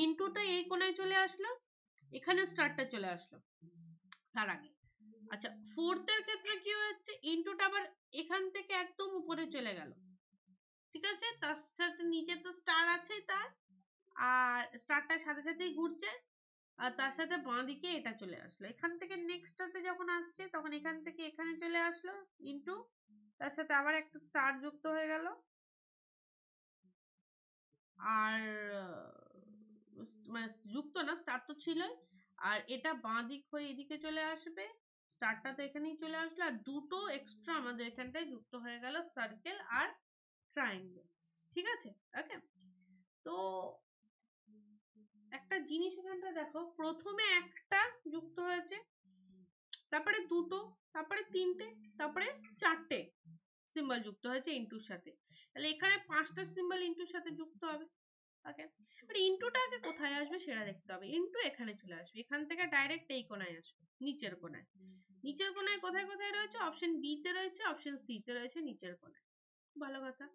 A: ইনটুটা এই কোণায় চলে আসলো, এখানে স্টারটা চলে আসলো তার আগে। আচ্ছা, ফোর্থ এর ক্ষেত্রে কি হচ্ছে, ইনটুটা আবার এখান থেকে একদম উপরে চলে গেল, ঠিক আছে। তার সাথে নিচে তো স্টার আছে তার, আর স্টারটার সাথে সাথেই ঘুরছে, আর তার সাথে বাঁ দিকে এটা চলে আসলো। এখান থেকে নেক্সটটাতে যখন আসছে তখন এখান থেকে এখানে চলে আসলো ইনটু, তার সাথে আবার একটা স্টার যুক্ত হয়ে গেল, আর মানে যুক্ত না, স্টার তো ছিলই, আর এটা বাঁ দিক হয়ে এদিকে চলে আসবে, স্টারটা তো এখানেই চলে আসলো, আর দুটো এক্সট্রা আমাদের এখানটায় যুক্ত হয়ে গেল, সার্কেল আর ট্রায়াঙ্গেল, ঠিক আছে। ওকে, তো একটা জিনিস এখানটা দেখো, প্রথমে একটা যুক্ত হয়েছে, তারপরে দুটো, তারপরে তিনটে, তারপরে চারটে সিম্বল যুক্ত হয়েছে ইনটুর সাথে। তাহলে এখানে 5টা সিম্বল ইনটুর সাথে যুক্ত হবে। ওকে, এবার ইনটুটা আগে কোথায় আসবে সেটা দেখতে হবে। ইনটু এখানে চলে আসবে, এখান থেকে ডাইরেক্ট এই কোণায় আসবে, নিচের কোণায়। নিচের কোণায় কোথায় কোথায় রয়েছে, অপশন বি তে রয়েছে, অপশন সি তে রয়েছে নিচের কোণায়। ভালো কথা।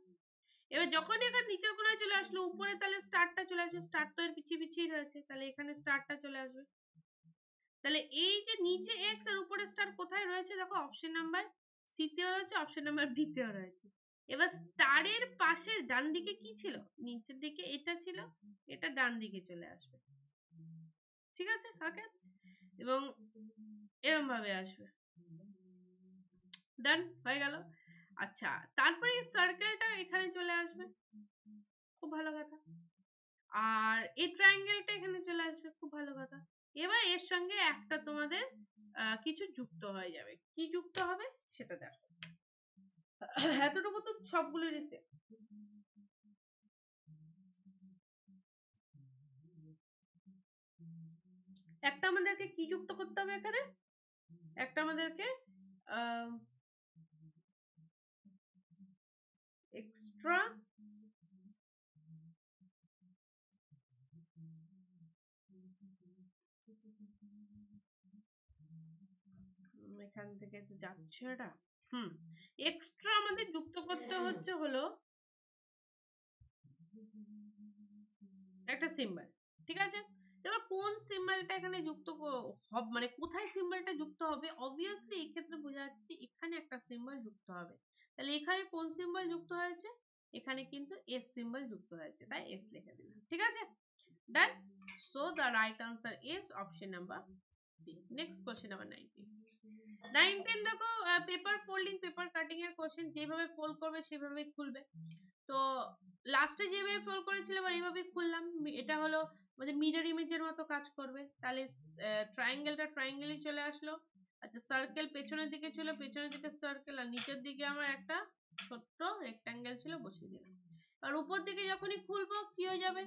A: এবার যখনই এখানে নিচের কোণায় চলে আসলো উপরে, তাহলে স্টারটা চলে আসবে, স্টার তো এর পিছিয়ে পিছিয়ে রয়েছে, তাহলে এখানে স্টারটা চলে আসবে। তাহলে এই যে নিচে এক্স আর উপরে স্টার কোথায় রয়েছে দেখো, অপশন নাম্বার সি তেও রয়েছে, অপশন নাম্বার বি তেও রয়েছে। এবার স্টারের পাশে ডান দিকে কি ছিল, নিচের দিকে এটা ছিল, এটা ডান দিকে চলে আসবে, ঠিক আছে। ওকে, এবং এরকম ভাবে আসবে, ডান হয়ে গেল। আচ্ছা, তারপরে এই সার্কেলটা এখানে চলে আসবে, খুব ভালো কথা, আর এই ট্রায়াঙ্গেলটা এখানে চলে আসবে, খুব ভালো কথা। এবার এর সঙ্গে একটা তোমাদের কিছু যুক্ত হয়ে যাবে, কি যুক্ত হবে সেটা দেখো। এতটুকু তো সবগুলোরই সেম। একটা আমাদেরকে কি যুক্ত করতে হবে এখানে, একটা আমাদেরকে এক্সট্রা এখান থেকে তো যাচ্ছে এটা, এক্সট্রা আমাদের যুক্ত করতে হচ্ছে হলো একটা সিম্বল, ঠিক আছে। এবার কোন সিম্বলটা এখানে যুক্ত মানে কোথায় সিম্বলটা যুক্ত হবে, অবভিয়াসলি এই ক্ষেত্রে বোঝা যাচ্ছে যে এখানে একটা সিম্বল যুক্ত হবে। তাহলে এখানে কোন সিম্বল যুক্ত হয়েছে, এখানে কিন্তু এস সিম্বল যুক্ত হয়েছে, তাই এস লিখে দিলাম, ঠিক আছে। Done. So the right answer is option number B. Next question number 19. 19 দেখো, পেপার ফোল্ডিং পেপার কাটিং এর কোশ্চেন, যেভাবে ফোল্ড করবে সেভাবেই খুলবে। তো লাস্টে যেভাবে ফোল্ড করেছিলাম আর এইভাবেই খুললাম, এটা হলো মানে মিরর ইমেজের মতো কাজ করবে। তাহলে ট্রায়াঙ্গেলটা ট্রায়াঙ্গেলই চলে আসলো। আচ্ছা, সার্কেল পেছনের দিকে ছিল, পেছনের দিকে সার্কেল, আর নিচের দিকে আমার একটা ছোট্ট রেক্টাঙ্গেল ছিল, বসিয়ে দিলাম। আর উপর দিকে যখনই খুলবো কি হয়ে যাবে,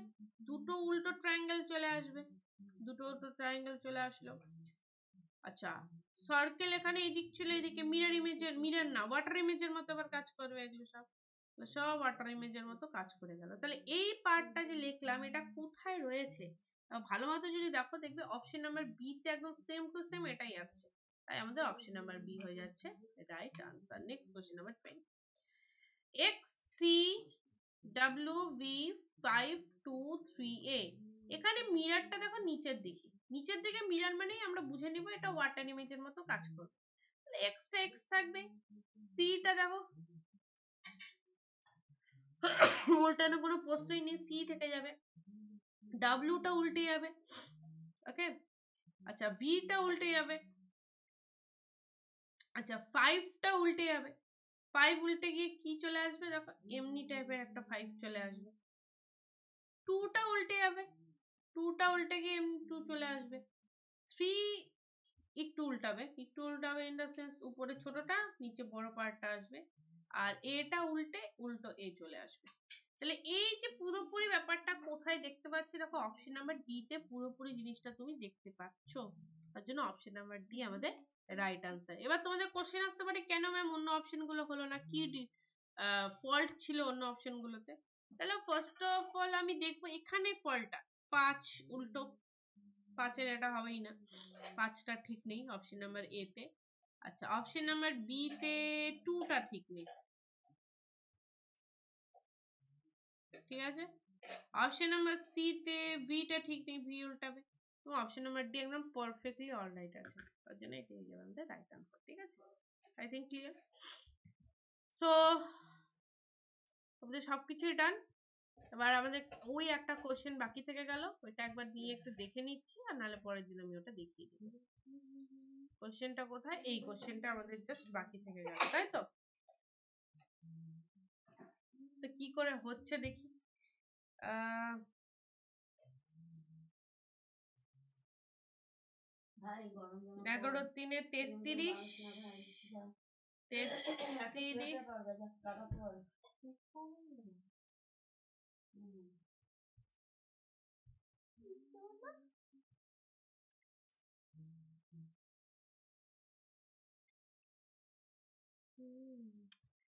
A: দুটো উল্টো ট্রায়াঙ্গেল চলে আসবে, দুটো উল্টো ট্রায়াঙ্গেল চলে আসলো। আচ্ছা, সার্কেল এখানে এদিক ছিল, এদিকে মিরর ইমেজের, মিরর না ওয়াটার ইমেজের মতো আবার কাজ করবে, এগুলো সব সব ওয়াটার ইমেজের মতো কাজ করে গেল। তাহলে এই পার্টটা যে লিখলাম এটা কোথায় রয়েছে, ভালো মতো যদি দেখো দেখবে অপশন নাম্বার বি তে একদম সেম টু সেম এটাই আসছে, তাই আমাদের অপশন নাম্বার বি হয়ে যাচ্ছে right answer. Next question number 20। XCWV523A, এখানে মিররটা দেখো নিচের দিকে, নিচের দিকে মিরর মানেই আমরা বুঝে নিব এটা ওয়াটার ইমেজের মতো কাজ করবে, তাহলে এক্সটা এক্স থাকবে। সিটা দেখো উল্টানো কোনো প্রশ্নই নেই, সি থেকে যাবে, ডাব্লিউটা উল্টে যাবে, ওকে। আচ্ছা, ভিটা উল্টে যাবে, আচ্ছা 5টা উল্টে যাবে, 5 উল্টে গিয়ে কি চলে আসবে দেখো, এমনি টাইপের একটা 5 চলে আসবে। 2টা উল্টে যাবে, 2টা উল্টে গিয়ে এমনি 2 চলে আসবে। 3 একটু উল্টাবে, একটু উল্টাবে ইন দা সেন্স উপরে ছোটটা নিচে বড় পার্টটা আসবে, আর এটা উল্টে উল্টো এ চলে আসবে। তাহলে এই যে পুরোপুরি ব্যাপারটা কোথায় দেখতে পাচ্ছি দেখো, অপশন নাম্বার ডি তে পুরোপুরি জিনিসটা তুমি দেখতে পাচ্ছ, তার জন্য অপশন নাম্বার ডি আমাদের রাইট আনসার। এবার তোমাদের কোশ্চেন আসতে পারে কেন ম্যাম অন্য অপশন গুলো হলো না, কি ফল্ট ছিল অন্য অপশন গুলোতে। তাহলে ফার্স্ট অফ অল আমি দেখবো এখানে ফলটা 5 উল্টো 5-এর এটা হবেই না, 5টা ঠিক নেই অপশন নাম্বার এ তে। আচ্ছা অপশন নাম্বার বি তে 2টা ঠিক নেই, ঠিক আছে। অপশন নাম্বার সি তে বি টা ঠিক নেই, বি উল্টাবে, এবং অপশন নাম্বার ডি একদম পারফেক্টলি অল রাইট আছে, তার জন্য এটাই হয়ে যাবে আমাদের রাইট আনসার, ঠিক আছে। I think clear. সো আমাদের সবকিছুই ডান। এবার আমাদের ওই একটা কোশ্চেন বাকি থেকে গেল, ওইটা একবার দিয়ে একটু দেখে নিচ্ছি, আর নাহলে পরের দিন আমি ওটা দেখিয়ে দিই। কোশ্চেনটা কোথায়? এই কোশ্চেনটা আমাদের জাস্ট বাকি থেকে গেল, তাই তো? তো কি করে হচ্ছে দেখি। 11-3-33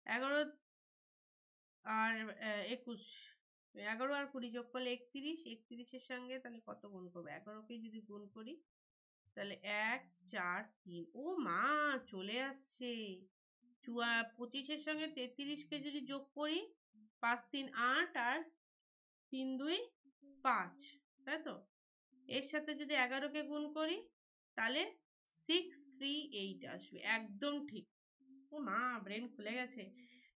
A: 11 আর 21, 11 আর 20 যোগ করলে 31, 31-এর সঙ্গে তাহলে কত গুণ করবো? 11কে যদি গুণ করি তাহলে 1 4 3, ও মা চলে আসছে। 25-এর সঙ্গে 33-কে যদি যোগ করি 5 3 8 আর 3 2 5, তাই তো? এর সাথে যদি 11কে গুণ করি তাহলে 6 3 8 আসবে, একদম ঠিক। ও মা ব্রেন খুলে গেছে।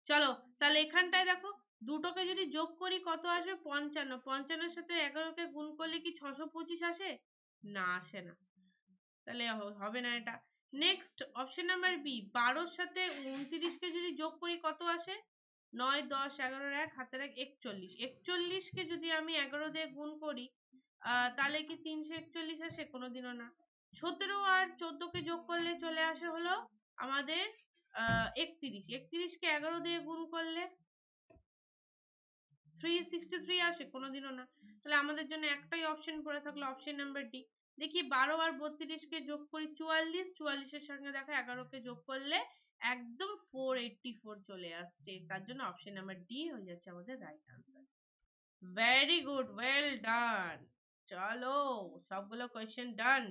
A: চলো তাহলে এখানটায় দেখো, দুটোকে যদি যোগ করি কত আসবে? 55। 55-এর সাথে 11কে গুণ করলে কি 625 আসে? না, আসে না, তাহলে হবে না এটা। নেক্সট অপশন নাম্বার বি, 12-র সাথে 29-কে যদি যোগ করি কত আসে? 9 10 11 1 হাতের 1 41। 41-কে যদি আমি 11 দিয়ে গুণ করি তাহলে কি 341 আসে? কোনোদিনও না। 17 আর 14-কে যোগ করলে চলে আসে হলো আমাদের 31। 31-কে 11 দিয়ে গুণ করলে 363 আসে? কোনোদিনও না। তাহলে আমাদের জন্য একটাই অপশন পড়ে থাকলো, অপশন নাম্বার ডি। দেখি 12 আর 32-কে যোগ করি 44, 44-এর সঙ্গে দেখো 11-কে যোগ করলে একদম 484 চলে আসছে, তার জন্য অপশন নাম্বার ডি হয়ে যাচ্ছে আমাদের right answer. Very good, well done. চলো সবগুলো কোয়েশ্চেন ডান।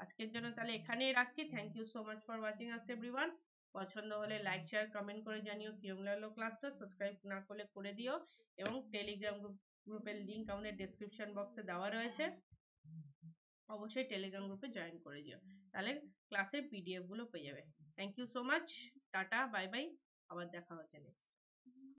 A: আজকের জন্য তাহলে এখানেই রাখছি। Thank you so much for watching us everyone. পছন্দ হলে লাইক শেয়ার কমেন্ট করে জানিও কিরম লাগলো ক্লাসটা। সাবস্ক্রাইব না করলে করে দিও, এবং টেলিগ্রাম গ্রুপের লিংক আমাদের ডেসক্রিপশন বক্সে দেওয়া রয়েছে, অবশ্যই টেলিগ্রাম গ্রুপে জয়েন করে দিও, তাহলে ক্লাসের পিডিএফ গুলো পেয়ে যাবে। Thank you so much, tata bye bye, আবার দেখা হচ্ছে নেক্সট।